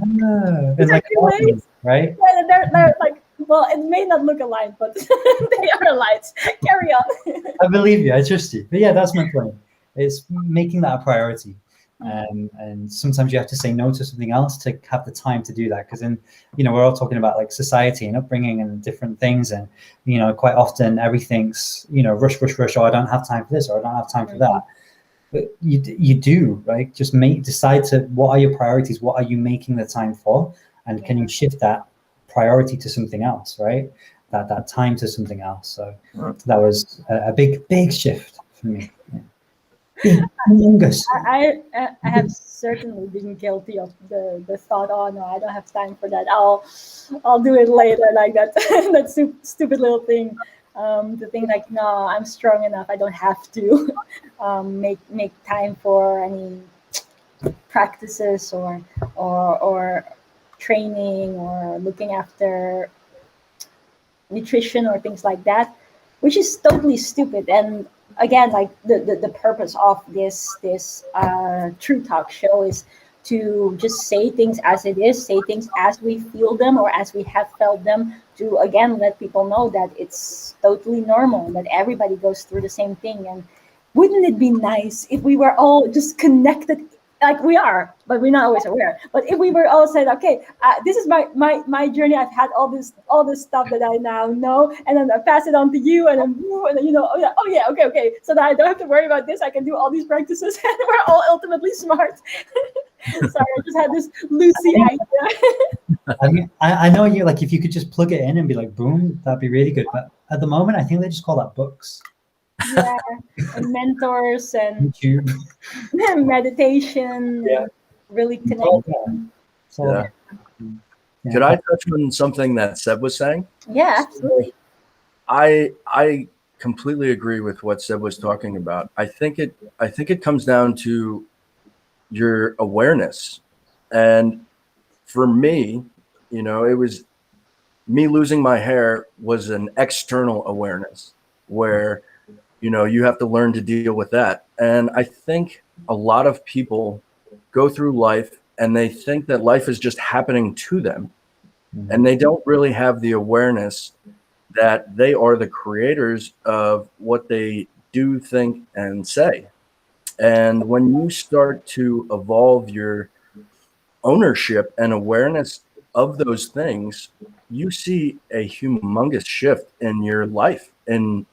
Speaker 2: it's like waves, right?
Speaker 1: Yeah, they're like, well, it may not look aligned, but they are aligned. Carry on.
Speaker 2: I believe you. I trust you. But yeah, that's my point. It's making that a priority. And sometimes you have to say no to something else to have the time to do that. Because then, we're all talking about like society and upbringing and different things. And, quite often everything's, rush, or I don't have time for this, or I don't have time for that. But you do, right? Just decide what are your priorities? What are you making the time for? And can you shift that priority to something else, right? That time to something else. So that was a big shift for me.
Speaker 1: I have certainly been guilty of the thought, oh no, I don't have time for that. I'll do it later, like that that stupid little thing. The thing like, no, I'm strong enough. I don't have to make time for any practices or training or looking after nutrition or things like that, which is totally stupid. And again, like the purpose of this True Talk show is to just say things as it is, say things as we feel them or as we have felt them, to again let people know that it's totally normal, that everybody goes through the same thing. And wouldn't it be nice if we were all just connected like we are, but we're not always aware. But if we were all said, okay, this is my journey. I've had all this stuff that I now know, and then I pass it on to you, and then oh yeah, okay. So that I don't have to worry about this. I can do all these practices, and we're all ultimately smart. Sorry, I just had this Lucy idea.
Speaker 2: I mean, I know you, like, if you could just plug it in and be like, boom, that'd be really good. But at the moment, I think they just call that books.
Speaker 1: Yeah, and mentors and
Speaker 2: YouTube.
Speaker 1: meditation.
Speaker 2: Yeah.
Speaker 1: And really connecting.
Speaker 2: So,
Speaker 4: Yeah. Could I touch on something that Seb was saying?
Speaker 1: Yeah, absolutely.
Speaker 4: I completely agree with what Seb was talking about. I think it comes down to your awareness. And for me, it was me losing my hair was an external awareness where, you have to learn to deal with that. And I think a lot of people go through life and they think that life is just happening to them. Mm-hmm. And they don't really have the awareness that they are the creators of what they do, think, and say. And when you start to evolve your ownership and awareness of those things, you see a humongous shift in your life, in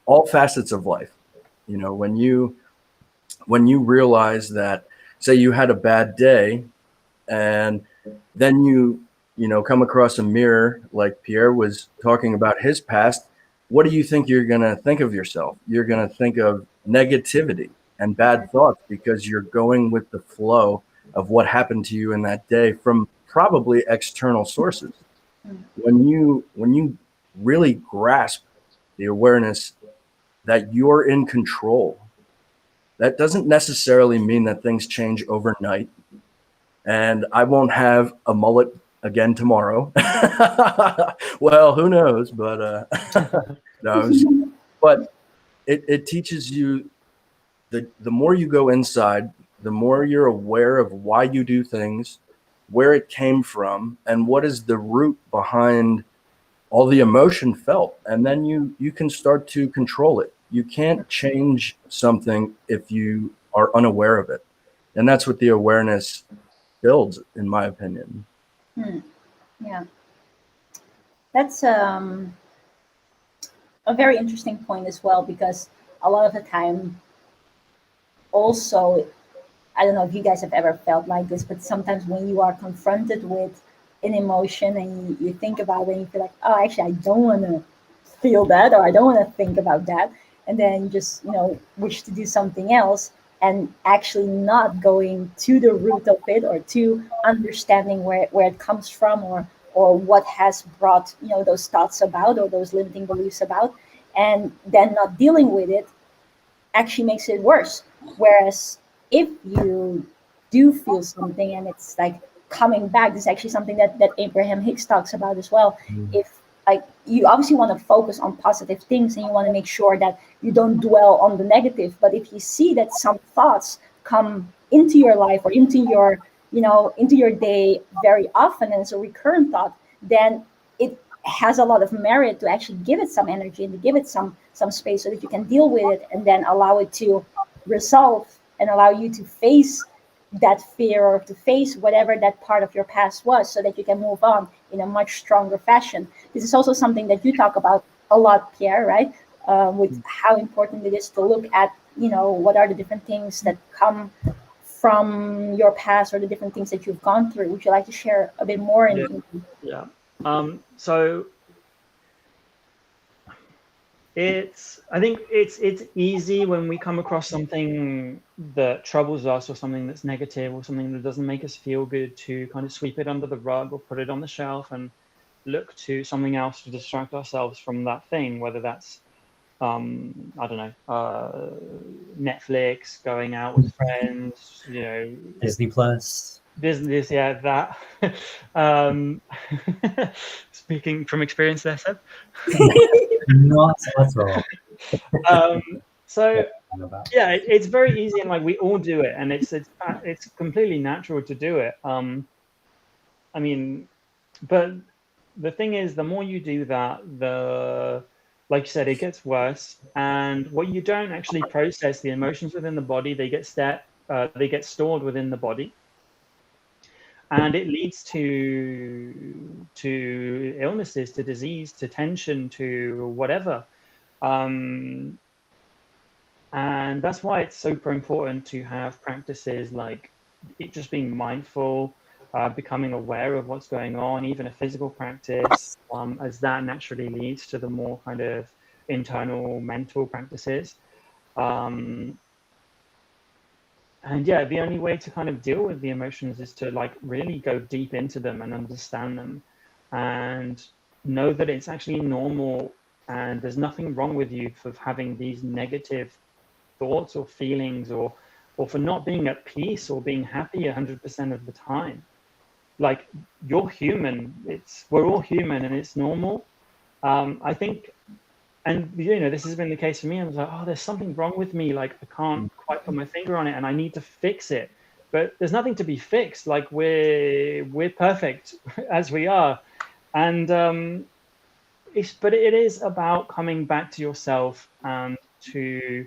Speaker 4: all facets of life. When you realize that, say you had a bad day, and then you come across a mirror, like Pierre was talking about his past, what do you think you're going to think of yourself? You're going to think of negativity and bad thoughts because you're going with the flow of what happened to you in that day from probably external sources. When you really grasp the awareness that you're in control, that doesn't necessarily mean that things change overnight. And I won't have a mullet again tomorrow. Well, who knows? But no. But it teaches you the more you go inside, the more you're aware of why you do things, where it came from, and what is the root behind all the emotion felt. And then you can start to control it. You can't change something if you are unaware of it. And that's what the awareness builds, in my opinion.
Speaker 1: Yeah. That's a very interesting point as well, because a lot of the time also, I don't know if you guys have ever felt like this, but sometimes when you are confronted with an emotion and you think about it and you feel like, oh, actually, I don't want to feel that, or I don't want to think about that. And then you just, wish to do something else, and actually not going to the root of it, or to understanding where it comes from, or what has brought, those thoughts about, or those limiting beliefs about, and then not dealing with it actually makes it worse. Whereas if you do feel something and it's like coming back, this is actually something that Abraham Hicks talks about as well. If like you obviously want to focus on positive things and you want to make sure that you don't dwell on the negative, but if you see that some thoughts come into your life or into your day very often, and it's a recurrent thought, then it has a lot of merit to actually give it some energy and to give it some space so that you can deal with it, and then allow it to resolve and allow you to face that fear, or to face whatever that part of your past was, so that you can move on in a much stronger fashion. This is also something that you talk about a lot, Pierre, right? With how important it is to look at, what are the different things that come from your past, or the different things that you've gone through. Would you like to share a bit more?
Speaker 3: Yeah. So I think it's easy when we come across something that troubles us, or something that's negative, or something that doesn't make us feel good, to kind of sweep it under the rug or put it on the shelf and look to something else to distract ourselves from that thing, whether that's I don't know, Netflix, going out with friends,
Speaker 2: Disney Plus.
Speaker 3: Business, yeah, that. Speaking from experience there, Seb.
Speaker 2: Not at all.
Speaker 3: So yeah, it's very easy, and like we all do it, and it's completely natural to do it. I mean, but the thing is, the more you do that, like you said, it gets worse. And what you don't actually process, the emotions within the body, they get set they get stored within the body, and it leads to illnesses, to disease, to tension, to whatever. And that's why it's super important to have practices like just being mindful, becoming aware of what's going on, even a physical practice, as that naturally leads to the more kind of internal mental practices. And yeah, the only way to kind of deal with the emotions is to like really go deep into them and understand them, and know that it's actually normal and there's nothing wrong with you for having these negative thoughts or feelings, or for not being at peace or being happy 100% of the time. Like, you're human. We're all human, and it's normal. I think, and this has been the case for me. I was like, oh, there's something wrong with me. Like, I can't quite put my finger on it, and I need to fix it. But there's nothing to be fixed. Like, we're perfect as we are, and but it is about coming back to yourself and to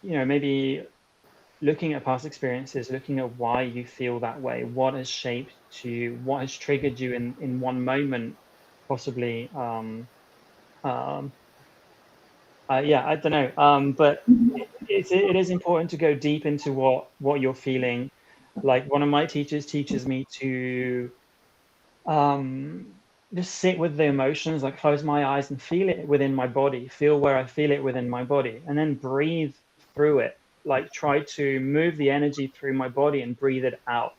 Speaker 3: maybe looking at past experiences, looking at why you feel that way, what has shaped you, what has triggered you in one moment, possibly. Yeah, I don't know. But it is important to go deep into what you're feeling. Like, one of my teachers teaches me to just sit with the emotions, like close my eyes and feel it within my body, feel where I feel it within my body, and then breathe through it. Like, try to move the energy through my body and breathe it out.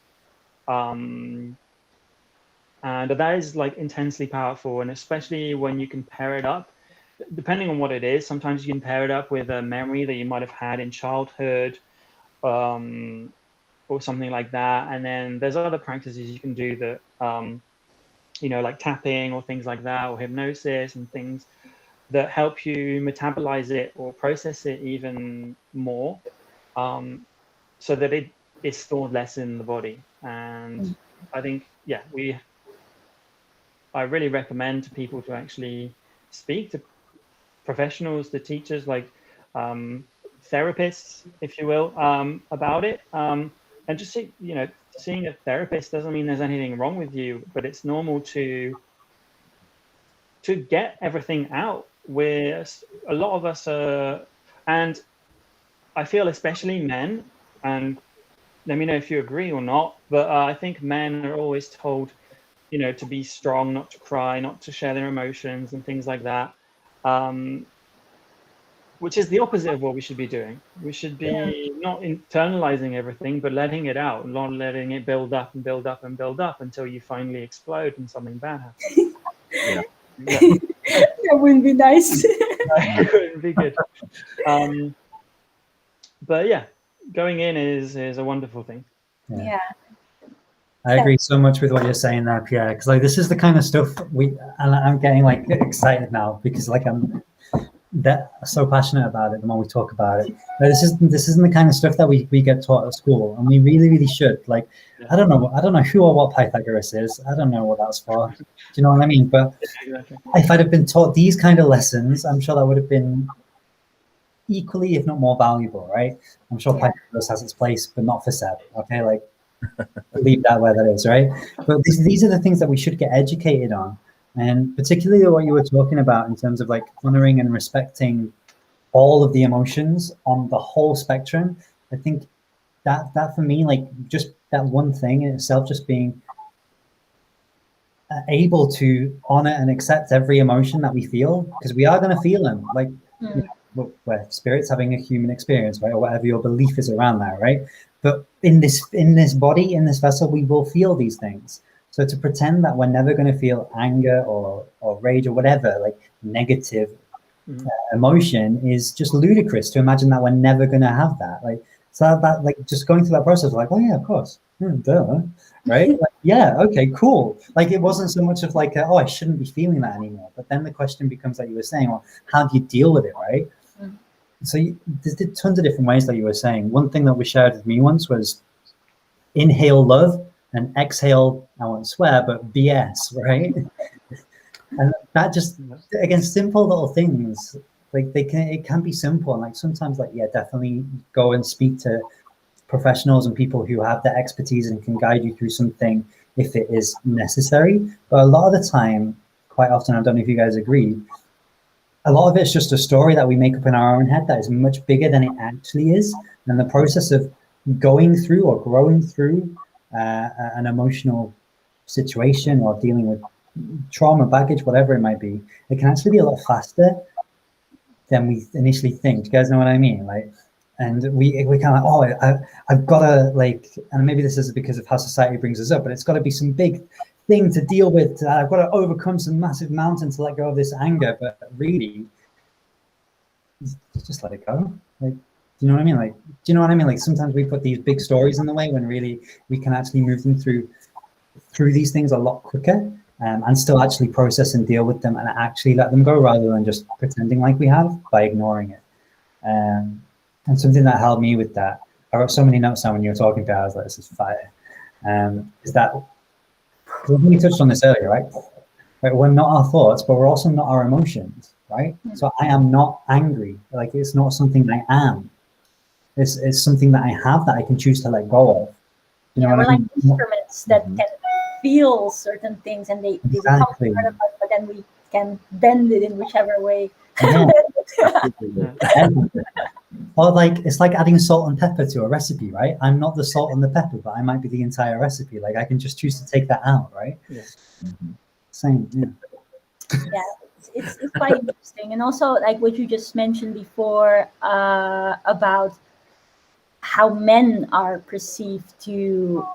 Speaker 3: And that is like intensely powerful. And especially when you can pair it up, depending on what it is, sometimes you can pair it up with a memory that you might have had in childhood, or something like that. And then there's other practices you can do that, like tapping or things like that, or hypnosis and things that help you metabolize it or process it even more, so that it is stored less in the body. And I think, yeah, I really recommend to people to actually speak to professionals, to teachers, like therapists, if you will, about it. And just seeing a therapist doesn't mean there's anything wrong with you, but it's normal to get everything out. Where a lot of us are, and I feel especially men, and let me know if you agree or not, but I think men are always told, to be strong, not to cry, not to share their emotions and things like that, which is the opposite of what we should be doing. We should be not internalizing everything, but letting it out, not letting it build up and build up and build up until you finally explode and something bad happens.
Speaker 4: Yeah.
Speaker 1: That wouldn't be nice.
Speaker 3: It wouldn't be good. But yeah, going in is a wonderful thing.
Speaker 1: Yeah.
Speaker 2: I agree so much with what you're saying there, Pierre, because like this is the kind of stuff and I'm getting like excited now, because like I'm so passionate about it the more we talk about it. But this isn't the kind of stuff that we get taught at school, and we really should. Like, I don't know who or what Pythagoras is. I don't know what that's for. Do you know what I mean? But if I'd have been taught these kind of lessons, I'm sure that would have been equally, if not more valuable, right? I'm sure Pythagoras has its place, but not for Seb. Okay, like leave that where that is, right? But these are the things that we should get educated on. And particularly what you were talking about in terms of like honoring and respecting all of the emotions on the whole spectrum. I think that for me, like just that one thing in itself, just being able to honor and accept every emotion that we feel, because we are going to feel them. Like, we're spirits having a human experience, right? Or whatever your belief is around that, right? But in this body, in this vessel, we will feel these things. So to pretend that we're never going to feel anger or rage or whatever, like negative emotion, is just ludicrous. To imagine that we're never going to have that. Like, so that like just going through that process, like, oh yeah, of course, duh, right? Like, yeah, okay, cool. Like, it wasn't so much of like, oh, I shouldn't be feeling that anymore. But then the question becomes, like you were saying, well, how do you deal with it, right? So there's tons of different ways, like you were saying. One thing that was shared with me once was inhale love and exhale, I won't swear, but BS, right? And that just, again, simple little things like it can be simple, and like sometimes like, yeah, definitely go and speak to professionals and people who have the expertise and can guide you through something if it is necessary. But a lot of the time, quite often, I don't know if you guys agree, a lot of it's just a story that we make up in our own head that is much bigger than it actually is. And the process of going through or growing through an emotional situation or dealing with trauma, baggage, whatever it might be, it can actually be a lot faster than we initially think. Do you guys know what I mean? Like, and we kind of like, oh, I've got to like, and maybe this is because of how society brings us up, but it's got to be some big thing to deal with. I've got to overcome some massive mountain to let go of this anger. But really, just let it go. Like, do you know what I mean? Like, do you know what I mean? Like, sometimes we put these big stories in the way when really we can actually move them through these things a lot quicker, and still actually process and deal with them and actually let them go rather than just pretending like we have by ignoring it. And something that helped me with that, I wrote so many notes down when you were talking about it, I was like, this is fire, is that we touched on this earlier, right? We're not our thoughts, but we're also not our emotions, right? So I am not angry. Like, it's not something I am. It's something that I have that I can choose to let go of. You know what I mean?
Speaker 1: Like instruments that can feel certain things, and they become part of us, but then we can bend it in whichever way.
Speaker 2: Yeah. Or like, it's like adding salt and pepper to a recipe, right? I'm not the salt and the pepper, but I might be the entire recipe. Like, I can just choose to take that out, right?
Speaker 3: Yeah.
Speaker 2: Same, yeah.
Speaker 1: Yeah, it's quite interesting. And also, like what you just mentioned before, about how men are perceived to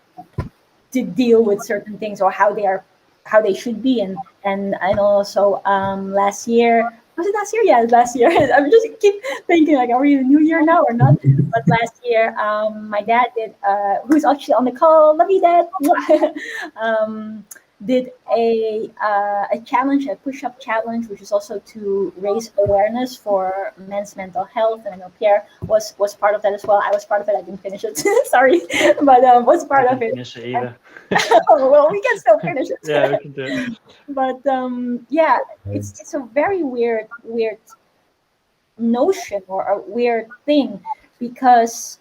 Speaker 1: deal with certain things, or how they should be. And also last year, was it last year? Yeah, last year. I'm just keep thinking, like, are we in a new year now or not? But last year, my dad did, who's actually on the call, love you, Dad. Did a challenge, a push-up challenge, which is also to raise awareness for men's mental health. And I know Pierre was part of that as well. I was part of it. I didn't finish it. Sorry, but was part of it.
Speaker 3: Finish it either.
Speaker 1: Oh, well, we can still finish it.
Speaker 3: Yeah, we can do it.
Speaker 1: But yeah, it's a very weird notion, or a weird thing, because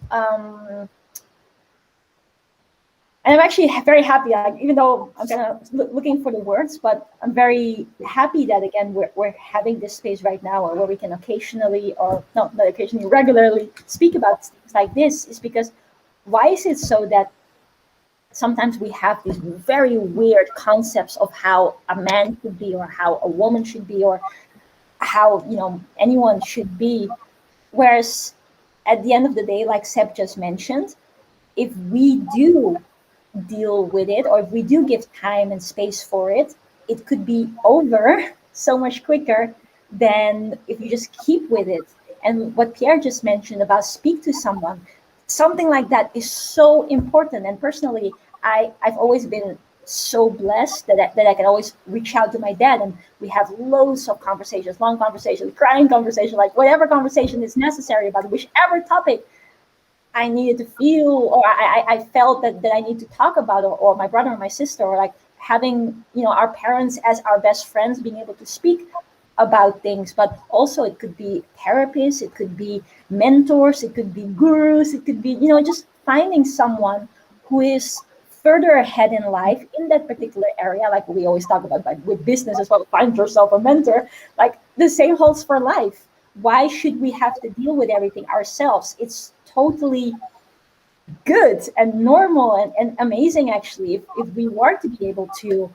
Speaker 1: and I'm actually very happy, like, even though I'm kind of looking for the words, but I'm very happy that, again, we're having this space right now where we can occasionally, or not occasionally, regularly speak about things like this. Is because, why is it so that sometimes we have these very weird concepts of how a man should be, or how a woman should be, or how, anyone should be, whereas at the end of the day, like Seb just mentioned, if we do deal with it, or if we do give time and space for it, it could be over so much quicker than if you just keep with it. And what Pierre just mentioned about speak to someone, something like that is so important. And personally, I've always been so blessed that I can always reach out to my dad, and we have loads of conversations, long conversations, crying conversations, like whatever conversation is necessary about whichever topic I needed to feel, or I felt that I need to talk about, or my brother or my sister, or like having, our parents as our best friends, being able to speak about things. But also it could be therapists, it could be mentors, it could be gurus, it could be, just finding someone who is further ahead in life in that particular area. Like we always talk about, like with business as well, find yourself a mentor. Like the same holds for life. Why should we have to deal with everything ourselves? It's totally good and normal and amazing, actually, if we were to be able to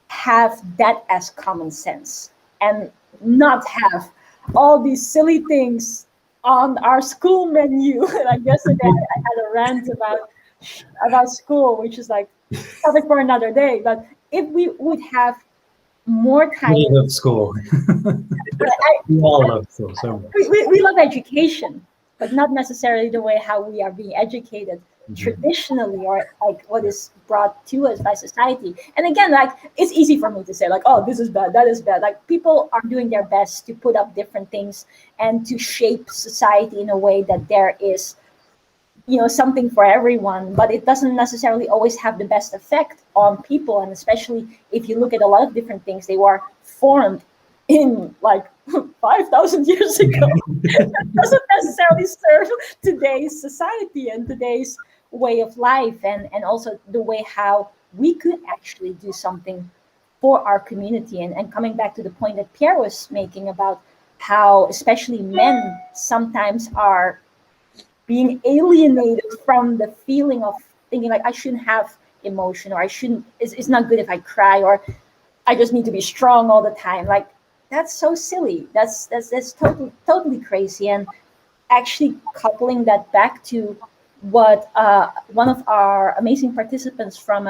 Speaker 1: have that as common sense, and not have all these silly things on our school menu. Like yesterday, I had a rant about school, which is like topic for another day. But if we would have more time,
Speaker 2: we love school. We all love school so much.
Speaker 1: We love education, but not necessarily the way how we are being educated traditionally, or like what is brought to us by society. And again, like, it's easy for me to say, like, oh, this is bad, that is bad. Like, people are doing their best to put up different things and to shape society in a way that there is, something for everyone, but it doesn't necessarily always have the best effect on people. And especially if you look at a lot of different things, they were formed in like 5,000 years ago doesn't necessarily serve today's society and today's way of life, and also the way how we could actually do something for our community. And coming back to the point that Pierre was making about how especially men sometimes are being alienated from the feeling of thinking like I shouldn't have emotion, or I shouldn't, it's not good if I cry, or I just need to be strong all the time. Like that's so silly. That's totally crazy. And actually coupling that back to what one of our amazing participants from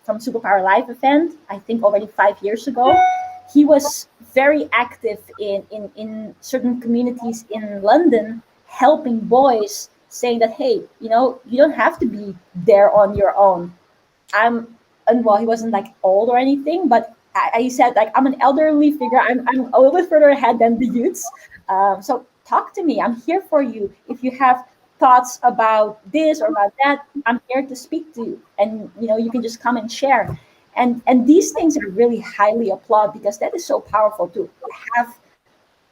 Speaker 1: Superpower Live event, I think already 5 years ago, he was very active in certain communities in London, helping boys, saying that, hey, you know, you don't have to be there on your own. And well, he wasn't like old or anything, but I said like I'm an elderly figure. I'm a little bit further ahead than the youths. So talk to me. I'm here for you. If you have thoughts about this or about that, I'm here to speak to you. And you know, you can just come and share. And these things are really highly applauded, because that is so powerful to have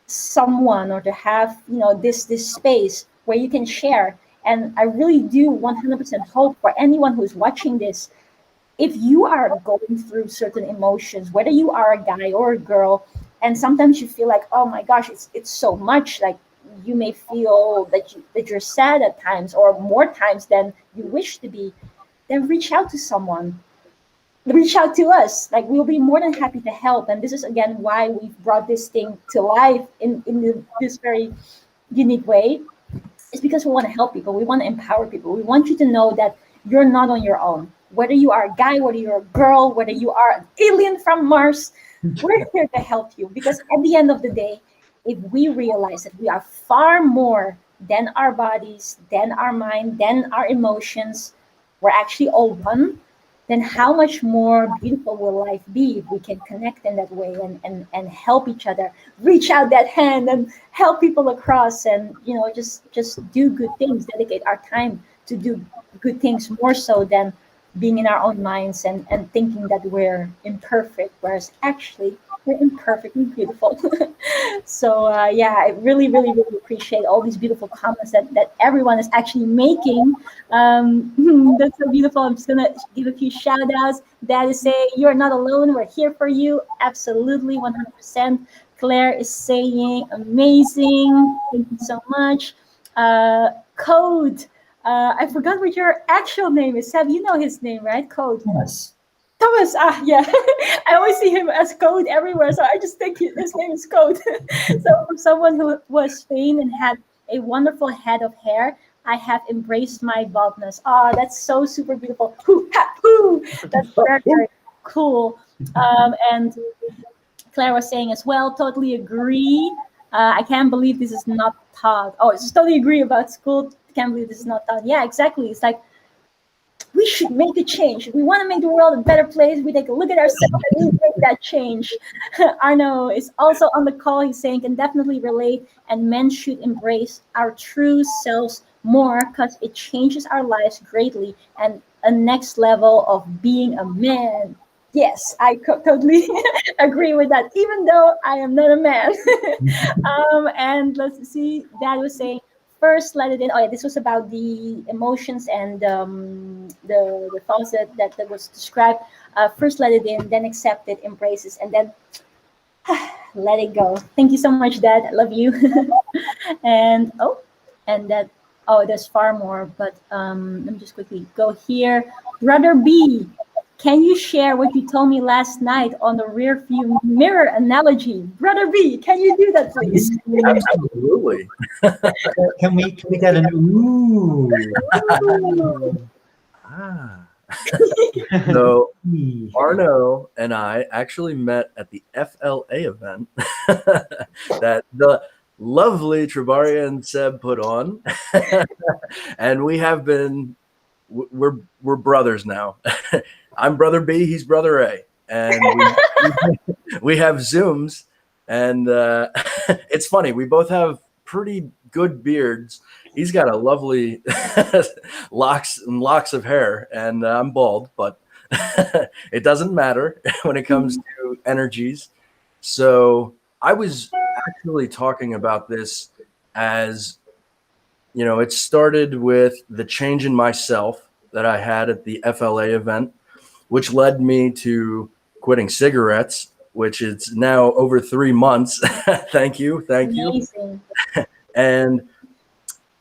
Speaker 1: someone, or to have, you know, this space where you can share. And I really do 100% hope for anyone who's watching this, if you are going through certain emotions, whether you are a guy or a girl, and sometimes you feel like, oh my gosh, it's so much, like you may feel that you're sad at times, or more times than you wish to be, then reach out to someone. Reach out to us. Like we'll be more than happy to help. And this is again why we've brought this thing to life in this very unique way. It's because we want to help people. We want to empower people. We want you to know that you're not on your own. Whether you are a guy, whether you're a girl, whether you are an alien from Mars, we're here to help you. Because at the end of the day, if we realize that we are far more than our bodies, than our mind, than our emotions, we're actually all one, then how much more beautiful will life be if we can connect in that way, and help each other, reach out that hand and help people across, and you know, just do good things, dedicate our time to do good things, more so than being in our own minds and thinking that we're imperfect, whereas actually we're imperfectly beautiful. So yeah, I really appreciate all these beautiful comments that everyone is actually making. That's so beautiful. I'm just gonna give a few shout outs. That is saying, you're not alone, we're here for you. Absolutely, 100%. Claire is saying, amazing, thank you so much. Code, I forgot what your actual name is. Seb, you know his name, right? Code.
Speaker 2: Yes.
Speaker 1: Thomas, yeah. I always see him as Code everywhere, so I just think his name is Code. So from someone who was Spain and had a wonderful head of hair, I have embraced my baldness. Oh, that's so super beautiful. Hoo, ha, hoo. That's very cool. And Claire was saying as well, totally agree. I can't believe this is not taught. Oh, just totally agree about school. Can't believe this is not taught. Yeah, exactly. It's like, we should make a change. If we want to make the world a better place, we take a look at ourselves and we make that change. Arno is also on the call. He's saying, can definitely relate, and men should embrace our true selves more, because it changes our lives greatly, and a next level of being a man. Yes, I totally agree with that, even though I am not a man. And let's see, Dad was saying, first let it in. Oh yeah, this was about the emotions and the thoughts that was described. First let it in, then accept it, embrace it, and then let it go. Thank you so much, Dad. I love you. And there's far more, but let me just quickly go here. Brother B, can you share what you told me last night on the rear view mirror analogy? Brother B, can you do that, please?
Speaker 4: Absolutely.
Speaker 2: Can we get an ooh?
Speaker 4: So Arno and I actually met at the FLA event that the lovely Tjibaria and Seb put on. And we have been, we're brothers now. I'm brother B, he's brother A. And we have Zooms, and it's funny, we both have pretty good beards. He's got a lovely locks of hair, and I'm bald, but it doesn't matter when it comes to energies. So I was actually talking about this as, you know, it started with the change in myself that I had at the FLA event, which led me to quitting cigarettes, which is now over 3 months. Thank you.
Speaker 1: Amazing.
Speaker 4: And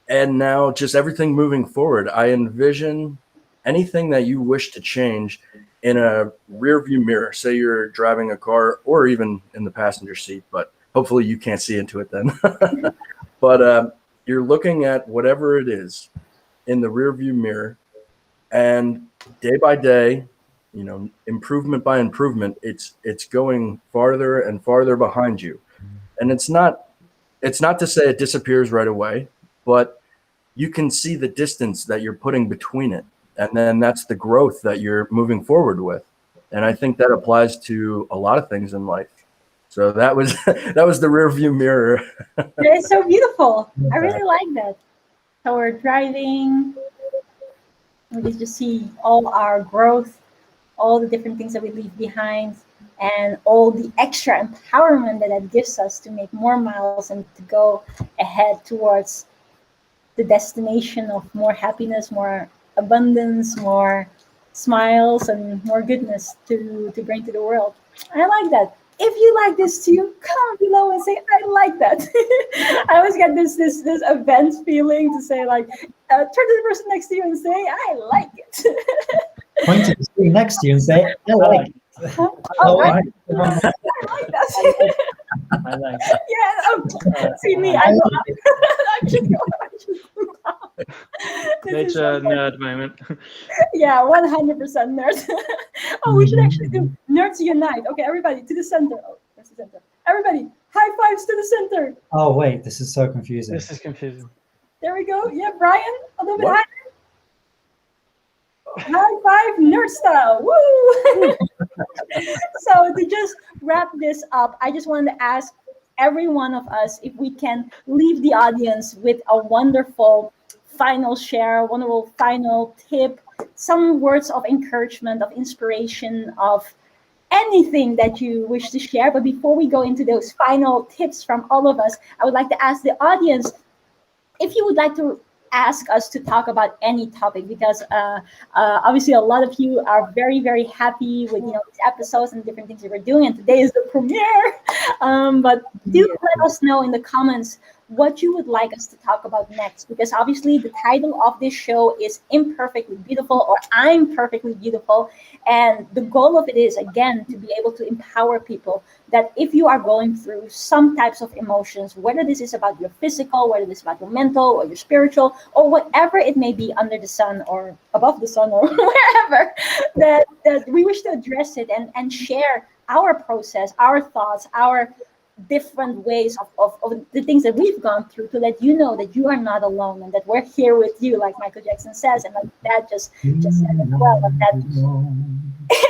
Speaker 4: now just everything moving forward. I envision anything that you wish to change in a rear view mirror. Say you're driving a car or even in the passenger seat, but hopefully you can't see into it then. But you're looking at whatever it is in the rear view mirror, and day by day, you know, improvement by improvement, it's going farther and farther behind you. And it's not to say it disappears right away, but you can see the distance that you're putting between it. And then that's the growth that you're moving forward with. And I think that applies to a lot of things in life. So that was that was the rear view mirror.
Speaker 1: It's so beautiful. I really like that. So we're driving. We get to see all our growth, all the different things that we leave behind, and all the extra empowerment that gives us to make more miles and to go ahead towards the destination of more happiness, more abundance, more smiles, and more goodness to bring to the world. I like that. If you like this too, comment below and say I like that. I always get this event feeling to say like, turn to the person next to you and say I like it.
Speaker 2: Point to the screen next to you and say, I like it.
Speaker 1: Oh, I
Speaker 2: right.
Speaker 1: like that.
Speaker 3: I like it.
Speaker 1: Yeah, see me. I should go.
Speaker 3: Nature nerd moment.
Speaker 1: Yeah, 100% nerd. Oh, we should actually do Nerds Unite. Okay, everybody to the center. Oh, there's the center. Everybody, high fives to the center.
Speaker 2: Oh, wait, this is so confusing.
Speaker 3: This is confusing.
Speaker 1: There we go. Yeah, Brian, a little bit
Speaker 4: What?
Speaker 1: higher. High five, nerd style. Woo! So to just wrap this up, I just wanted to ask every one of us if we can leave the audience with a wonderful final share, wonderful final tip, some words of encouragement, of inspiration, of anything that you wish to share. But before we go into those final tips from all of us, I would like to ask the audience if you would like to ask us to talk about any topic, because obviously a lot of you are very, very happy with these episodes and different things that we're doing, and today is the premiere. But do let us know in the comments what you would like us to talk about next, because obviously the title of this show is Imperfectly Beautiful, or I'm Perfectly Beautiful, and the goal of it is, again, to be able to empower people that if you are going through some types of emotions, whether this is about your physical, whether this is about your mental or your spiritual, or whatever it may be under the sun or above the sun or wherever, that we wish to address it and share our process, our thoughts, our different ways of the things that we've gone through, to let you know that you are not alone and that we're here with you, like Michael Jackson says, and like that just said as well. And that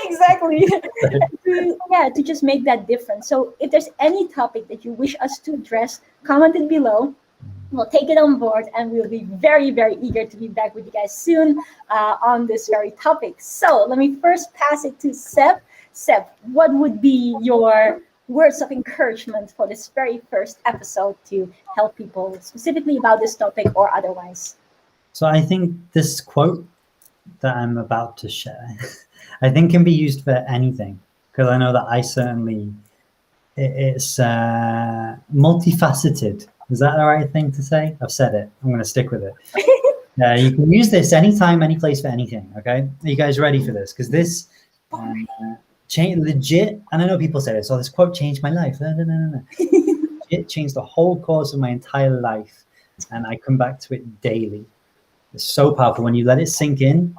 Speaker 1: exactly. to just make that difference. So if there's any topic that you wish us to address, comment it below. We'll take it on board, and we'll be very, very eager to be back with you guys soon on this very topic. So let me first pass it to Seb. Seb, what would be your words of encouragement for this very first episode to help people specifically about this topic or otherwise?
Speaker 2: So I think this quote that I'm about to share, I think can be used for anything, because I know that I certainly, it's multifaceted. Is that the right thing to say? I've said it. I'm going to stick with it. You can use this anytime, any place, for anything. Okay, are you guys ready for this? Because this legit, and I know people say this, this quote changed my life. No. It changed the whole course of my entire life, and I come back to it daily. It's so powerful when you let it sink in.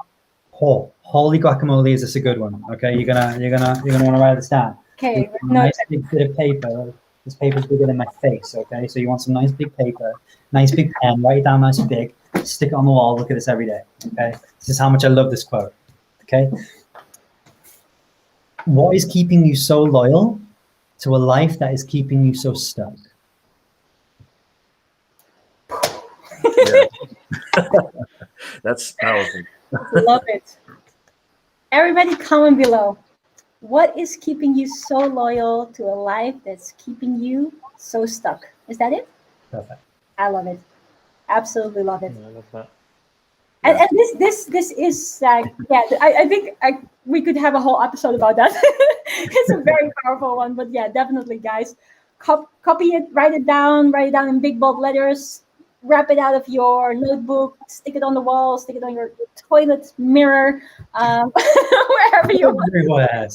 Speaker 2: Oh, holy guacamole, is this a good one? Okay, you're gonna want to write this down.
Speaker 1: Okay,
Speaker 2: Nice big bit of paper. This paper's bigger than my face. Okay, so you want some nice big paper, nice big pen. Write it down nice and big. Stick it on the wall. Look at this every day. Okay, this is how much I love this quote. Okay. What is keeping you so loyal to a life that is keeping you so stuck?
Speaker 4: Yeah. That's powerful.
Speaker 1: Love it. Everybody comment below. what is keeping you so loyal to a life that's keeping you so stuck? Is that it?
Speaker 2: Perfect.
Speaker 1: I love it. Absolutely love it.
Speaker 3: I love that.
Speaker 1: And this is like, yeah, I think we could have a whole episode about that. It's a very powerful one, but yeah, definitely, guys, copy it, write it down in big bold letters, wrap it out of your notebook, stick it on the wall, stick it on your toilet mirror, wherever you want.
Speaker 2: Everywhere.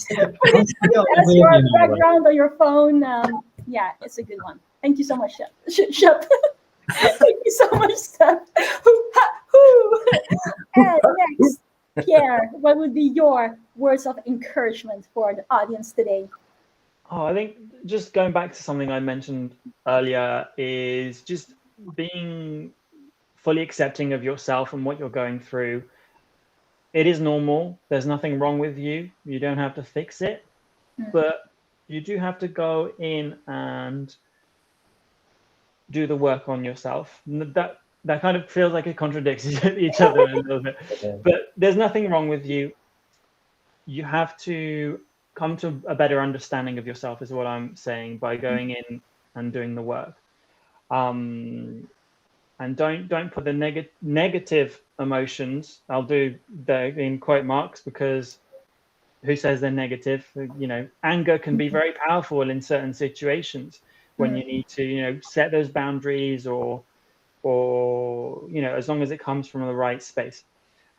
Speaker 1: Put it as your background on your phone. Yeah, it's a good one. Thank you so much, Shep. Thank you so much, Seb. And next, Pierre, what would be your words of encouragement for the audience today?
Speaker 3: Oh, I think just going back to something I mentioned earlier is just being fully accepting of yourself and what you're going through. It is normal. There's nothing wrong with you. You don't have to fix it, but you do have to go in and do the work on yourself. That kind of feels like it contradicts each other a little bit, but there's nothing wrong with you. You have to come to a better understanding of yourself, is what I'm saying, by going in and doing the work. And don't put the negative emotions. I'll do the in quote marks, because who says they're negative? You know, anger can be very powerful in certain situations when you need to, you know, set those boundaries, or you know, as long as it comes from the right space.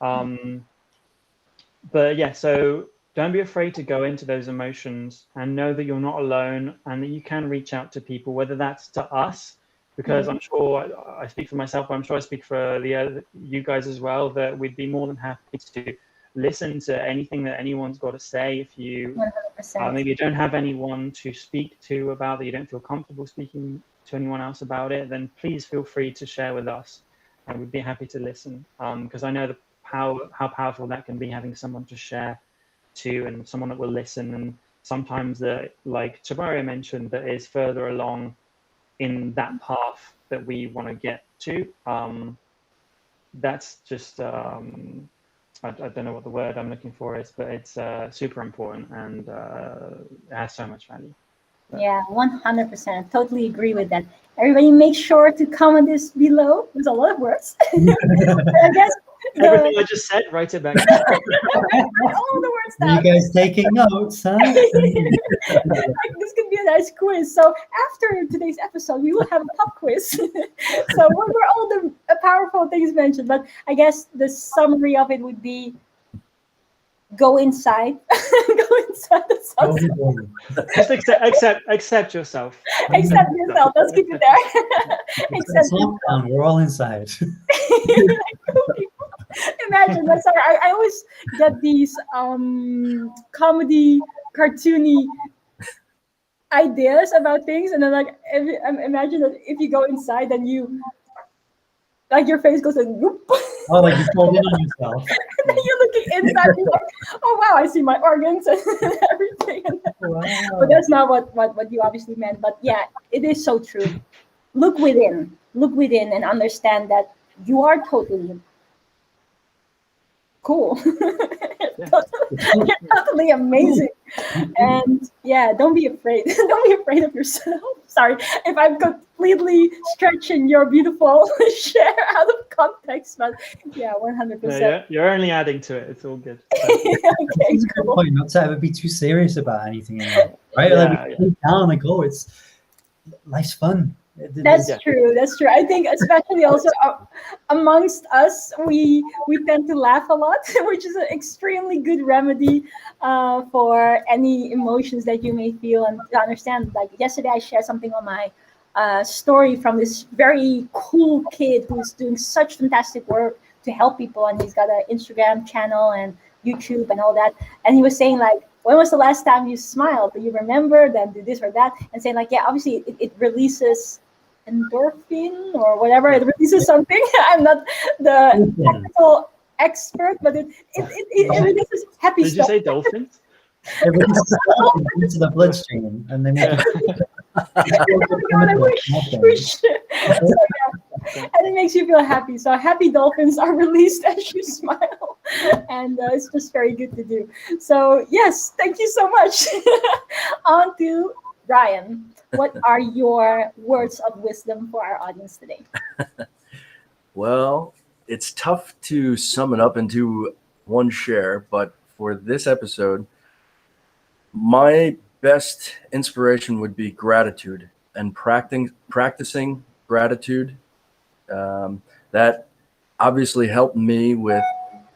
Speaker 3: But yeah, so don't be afraid to go into those emotions, and know that you're not alone, and that you can reach out to people, whether that's to us, because I'm sure I speak for myself, but I'm sure I speak for you guys as well, that we'd be more than happy to listen to anything that anyone's got to say. If you maybe you don't have anyone to speak to about that, you don't feel comfortable speaking to anyone else about it, then please feel free to share with us, and we'd be happy to listen, because I know how powerful that can be, having someone to share to, and someone that will listen. And sometimes that, like Tjibaria mentioned, that is further along in that path that we want to get to. That's just I don't know what the word I'm looking for is, but it's super important, and it has so much value.
Speaker 1: Yeah, 100%. Totally agree with that. Everybody make sure to comment this below. There's a lot of words. I guess
Speaker 3: everything I just said, write it back.
Speaker 1: all the words down.
Speaker 2: You guys taking notes, huh?
Speaker 1: This could be a nice quiz. So after today's episode, we will have a pop quiz. So what were all the powerful things mentioned? But I guess the summary of it would be: go inside. Go inside.
Speaker 3: Just accept yourself.
Speaker 1: Accept yourself. Let's keep it there. Accept
Speaker 2: lockdown. We're all inside.
Speaker 1: Imagine, I'm sorry, I always get these comedy, cartoony ideas about things, and then like imagine that if you go inside, then you like your face goes like whoop.
Speaker 2: Oh, like you fold in on yourself.
Speaker 1: And then you're looking inside, you're like, oh wow, I see my organs and everything.
Speaker 2: Wow.
Speaker 1: But that's not what you obviously meant. But yeah, it is so true. Look within, and understand that you are totally cool. You're totally amazing. And yeah, don't be afraid. Don't be afraid of yourself. Sorry if I'm completely stretching your beautiful share out of context, but yeah, 100%.
Speaker 3: Yeah, you're only adding to it. It's all good.
Speaker 1: Okay,
Speaker 2: It's a good
Speaker 1: cool.
Speaker 2: point not to ever be too serious about anything, right? Like down, like, oh, it's life's fun.
Speaker 1: That's true. I think especially also amongst us, we tend to laugh a lot, which is an extremely good remedy for any emotions that you may feel, and to understand. Like yesterday, I shared something on my story from this very cool kid who's doing such fantastic work to help people, and he's got an Instagram channel and YouTube and all that. And he was saying like, when was the last time you smiled? Do you remember? Then do this or that, and saying like, yeah, obviously it releases endorphin or whatever. It releases something. I'm not the technical expert, but it releases happy
Speaker 3: stuff.
Speaker 1: Did
Speaker 3: you say dolphins?
Speaker 2: It releases into the bloodstream, and then
Speaker 1: and it makes you feel happy. So happy dolphins are released as you smile. And it's just very good to do. So yes, thank you so much. On to Bryan. What are your words of wisdom for our audience today?
Speaker 4: Well, it's tough to sum it up into one share, but for this episode, my best inspiration would be gratitude and practicing gratitude. That obviously helped me with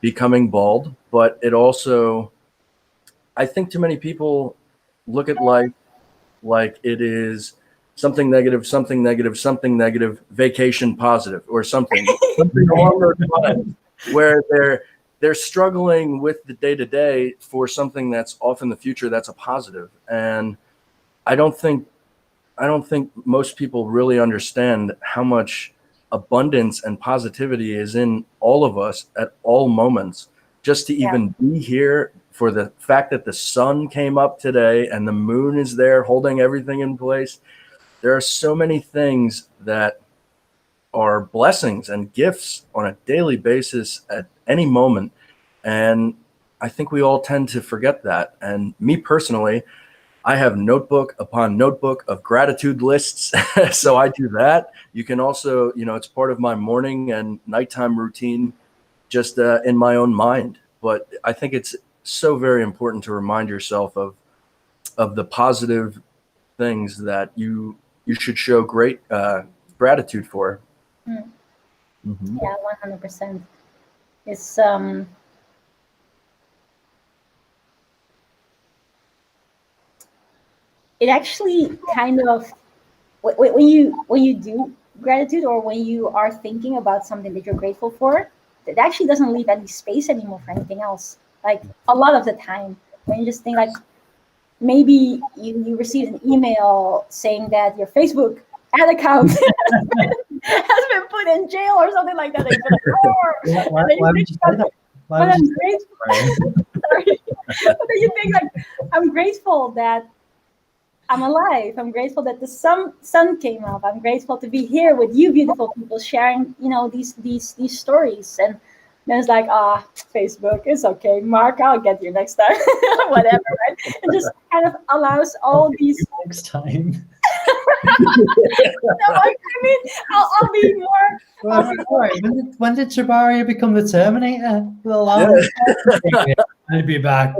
Speaker 4: becoming bald, but it also, I think too many people look at life like it is something negative, something negative, something negative, vacation positive, or something along those lines, where they're struggling with the day-to-day for something that's off in the future that's a positive. And I don't think most people really understand how much abundance and positivity is in all of us at all moments. Just to even be here, for the fact that the sun came up today and the moon is there holding everything in place. There are so many things that are blessings and gifts on a daily basis at any moment. And I think we all tend to forget that. And me personally, I have notebook upon notebook of gratitude lists. So I do that. You can also, it's part of my morning and nighttime routine, just in my own mind. But I think it's so very important to remind yourself of the positive things that you should show great gratitude for. Mm-hmm.
Speaker 1: Yeah, 100%. It's it actually kind of, when you do gratitude, or when you are thinking about something that you're grateful for, it actually doesn't leave any space anymore for anything else. Like a lot of the time, when you just think like, maybe you received an email saying that your Facebook ad account has been put in jail or something like that.
Speaker 2: Why would you say that?
Speaker 1: But I'm grateful. Sorry. But then you think like, I'm grateful that I'm alive. I'm grateful that the sun came up. I'm grateful to be here with you, beautiful people, sharing, these stories. And then it's like, Facebook, it's okay, Mark, I'll get you next time. Whatever, right? It just kind of allows all these
Speaker 2: next time.
Speaker 1: No, I mean, I'll be more.
Speaker 2: When did Tjibaria become the Terminator? I'll be back.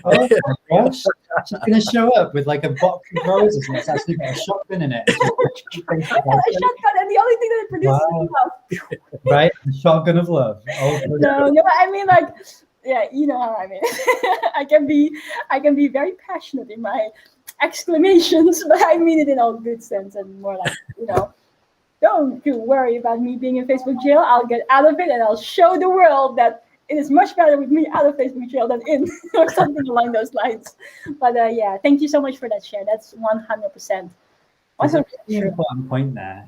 Speaker 2: Oh my gosh. She's going to show up with like a box of roses and it's actually got a shotgun in it.
Speaker 1: A shotgun, and the only thing that it produces is love.
Speaker 2: Right? The shotgun of love.
Speaker 1: No, I mean, like, yeah, you know how I mean. I can be very passionate in my exclamations, but I mean it in all good sense, and more like, don't you worry about me being in Facebook jail. I'll get out of it and I'll show the world that it is much better with me out of Facebook jail than in, or something along those lines. But yeah, thank you so much for that share. That's 100%.
Speaker 2: That's a really important point there.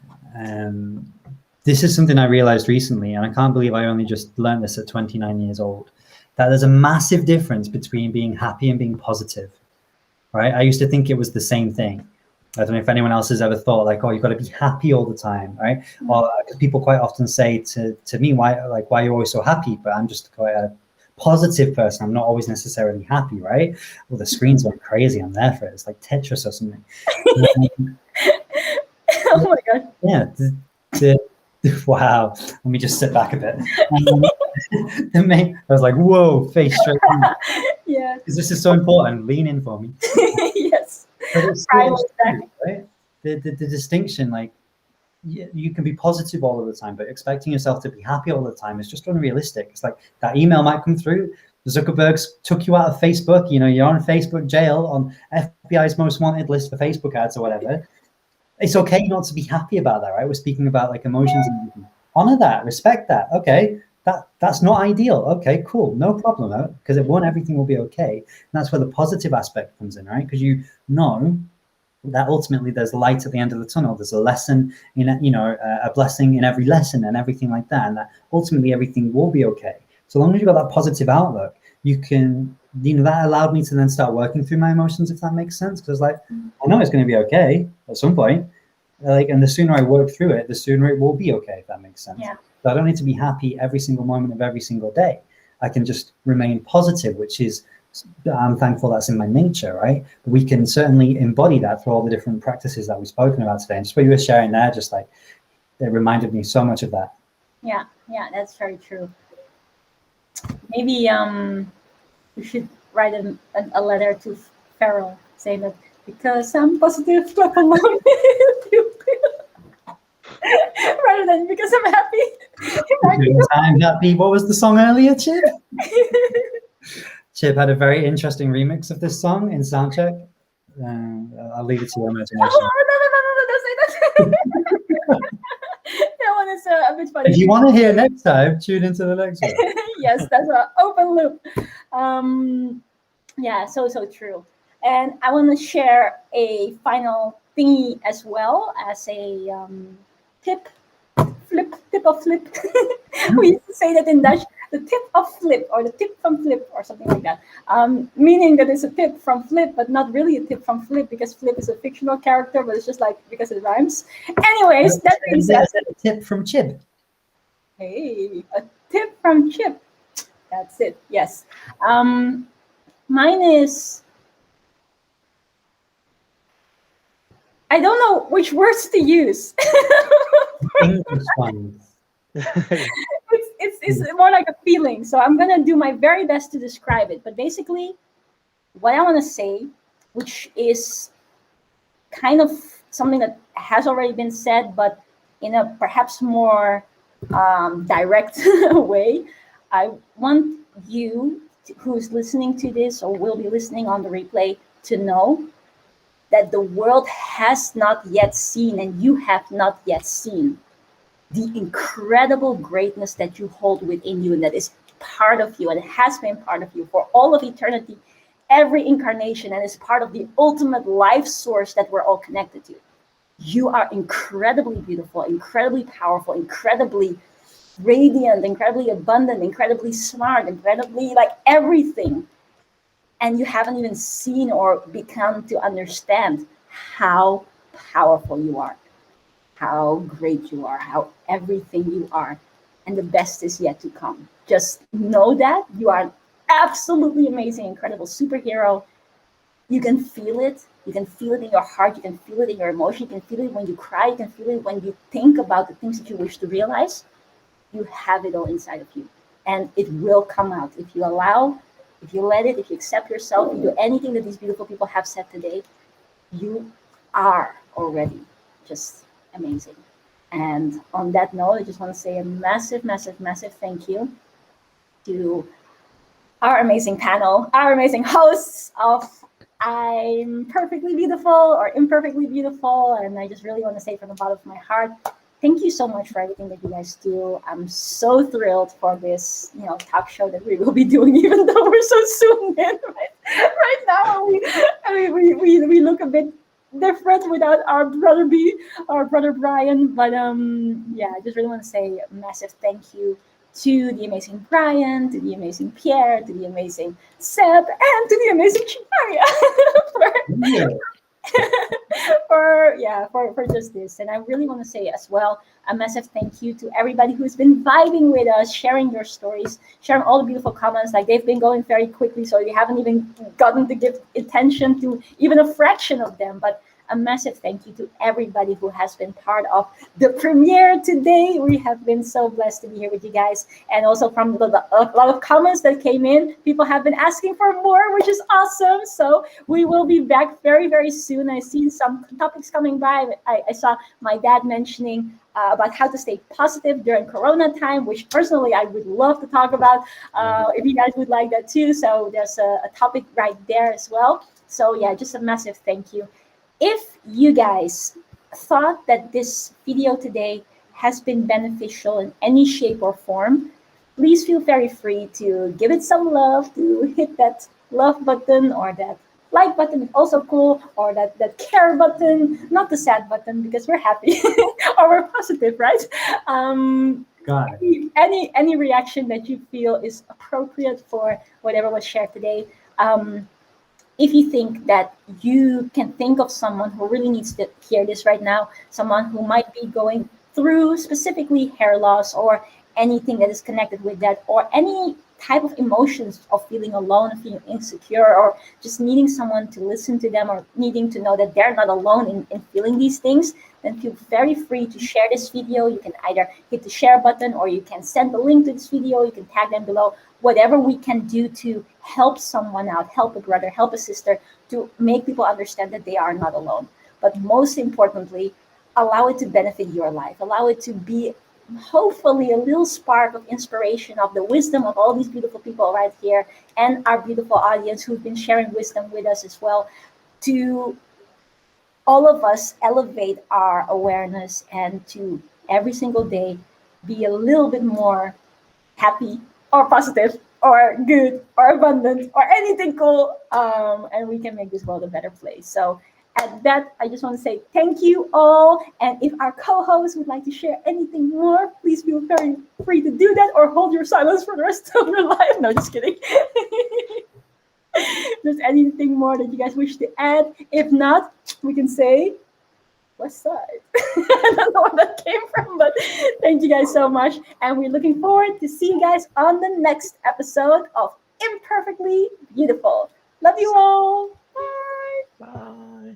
Speaker 2: This is something I realized recently, and I can't believe I only just learned this at 29 years old, that there's a massive difference between being happy and being positive, right? I used to think it was the same thing. I don't know if anyone else has ever thought like, oh, you've got to be happy all the time, right? Mm-hmm. Or because people quite often say to me, why are you always so happy? But I'm just quite a positive person. I'm not always necessarily happy, right? Well, the screen's went crazy. I'm there for it. It's like Tetris or something.
Speaker 1: Oh my God.
Speaker 2: Yeah. Wow. Let me just sit back a bit. I was like, whoa, face straight in.
Speaker 1: Yeah.
Speaker 2: Because this is so important. Lean in for me.
Speaker 1: Yes.
Speaker 2: Right? The distinction, like, you can be positive all of the time, but expecting yourself to be happy all the time is just unrealistic. It's like that email might come through. Zuckerberg's took you out of Facebook. You're on Facebook jail, on FBI's most wanted list for Facebook ads or whatever. It's okay not to be happy about that, right? We're speaking about like emotions and honor that, respect that. Okay, that's not ideal. Okay, cool, no problem, because everything will be okay. And that's where the positive aspect comes in, right? Because you know that ultimately there's light at the end of the tunnel. There's a lesson in, a blessing in every lesson and everything like that. And that ultimately everything will be okay. So long as you've got that positive outlook, you can, that allowed me to then start working through my emotions, if that makes sense. Because I know it's going to be okay at some point. And the sooner I work through it, the sooner it will be okay, if that makes sense.
Speaker 1: Yeah.
Speaker 2: So I don't need to be happy every single moment of every single day. I can just remain positive, which is, I'm thankful that's in my nature, right? But we can certainly embody that through all the different practices that we've spoken about today. And just what you were sharing there, just like, it reminded me so much of that.
Speaker 1: Yeah, that's very true. Maybe we should write a letter to Farrell saying that because I'm positive, clap along. Rather than because I'm happy.
Speaker 2: Because I'm happy. What was the song earlier, Chib? Chib had a very interesting remix of this song in Soundcheck. I'll leave it to your imagination.
Speaker 1: Oh, no, that one is a bit funny.
Speaker 2: If you want to hear next time, tune into the next one.
Speaker 1: Yes, that's an open loop. Yeah, so true. And I want to share a final thingy as well as a tip of flip. We used to say that in Dutch, the tip of flip, or the tip from flip, or something like that. Meaning that it's a tip from flip, but not really a tip from flip, because flip is a fictional character, but it's just like because it rhymes. Anyways, that being said,
Speaker 2: a tip from Chib.
Speaker 1: Hey, a tip from Chib. That's it. Yes. Mine is, I don't know which words to use.
Speaker 2: English ones.
Speaker 1: It's more like a feeling. So I'm going to do my very best to describe it. But basically, what I want to say, which is kind of something that has already been said, but in a perhaps more direct way, I want you who's listening to this or will be listening on the replay to know that the world has not yet seen, and you have not yet seen, the incredible greatness that you hold within you and that is part of you and has been part of you for all of eternity, every incarnation, and is part of the ultimate life source that we're all connected to. You are incredibly beautiful, incredibly powerful, incredibly radiant, incredibly abundant, incredibly smart, incredibly like everything. And you haven't even seen or become to understand how powerful you are, how great you are, how everything you are. And the best is yet to come. Just know that you are an absolutely amazing, incredible superhero. You can feel it. You can feel it in your heart. You can feel it in your emotion. You can feel it when you cry. You can feel it when you think about the things that you wish to realize. You have it all inside of you. And it will come out if you allow, if you let it, if you accept yourself, if you do anything that these beautiful people have said today. You are already just amazing. And on that note, I just want to say a massive, massive, massive thank you to our amazing panel, our amazing hosts of I'm Perfectly Beautiful or Imperfectly Beautiful. And I just really want to say from the bottom of my heart, thank you so much for everything that you guys do. I'm so thrilled for this, talk show that we will be doing, even though we're so soon in. Right now, we look a bit different without our brother Bryan. But I just really want to say a massive thank you to the amazing Bryan, to the amazing Pierre, to the amazing Seb, and to the amazing Tjibaria for just this. And I really want to say as well a massive thank you to everybody who's been vibing with us, sharing your stories, sharing all the beautiful comments. Like, they've been going very quickly, so you haven't even gotten to give attention to even a fraction of them. But a massive thank you to everybody who has been part of the premiere today. We have been so blessed to be here with you guys. And also from a lot of comments that came in, people have been asking for more, which is awesome. So we will be back very, very soon. I've seen some topics coming by. I saw my dad mentioning about how to stay positive during Corona time, which personally I would love to talk about if you guys would like that too. So there's a topic right there as well. So yeah, just a massive thank you. If you guys thought that this video today has been beneficial in any shape or form, please feel very free to give it some love, to hit that love button, or that like button is also cool, or that care button, not the sad button, because we're happy or we're positive, right? Any reaction that you feel is appropriate for whatever was shared today. If you think that you can think of someone who really needs to hear this right now, someone who might be going through specifically hair loss or anything that is connected with that, or any type of emotions of feeling alone, of feeling insecure, or just needing someone to listen to them, or needing to know that they're not alone in feeling these things, then feel very free to share this video. You can either hit the share button, or you can send the link to this video. You can tag them below. Whatever we can do to help someone out, help a brother, help a sister, to make people understand that they are not alone. But most importantly, allow it to benefit your life. Allow it to be hopefully a little spark of inspiration, of the wisdom of all these beautiful people right here, and our beautiful audience who've been sharing wisdom with us as well, to all of us elevate our awareness, and to every single day be a little bit more happy or positive or good or abundant or anything cool, and we can make this world a better place. So at that, I just want to say thank you all. And if our co-host would like to share anything more, please feel very free to do that, or hold your silence for the rest of your life. No, just kidding. If there's anything more that you guys wish to add, if not, we can say West Side. I don't know where that came from, but thank you guys so much. And we're looking forward to see you guys on the next episode of Imperfectly Beautiful. Love you all. Bye.
Speaker 3: Bye.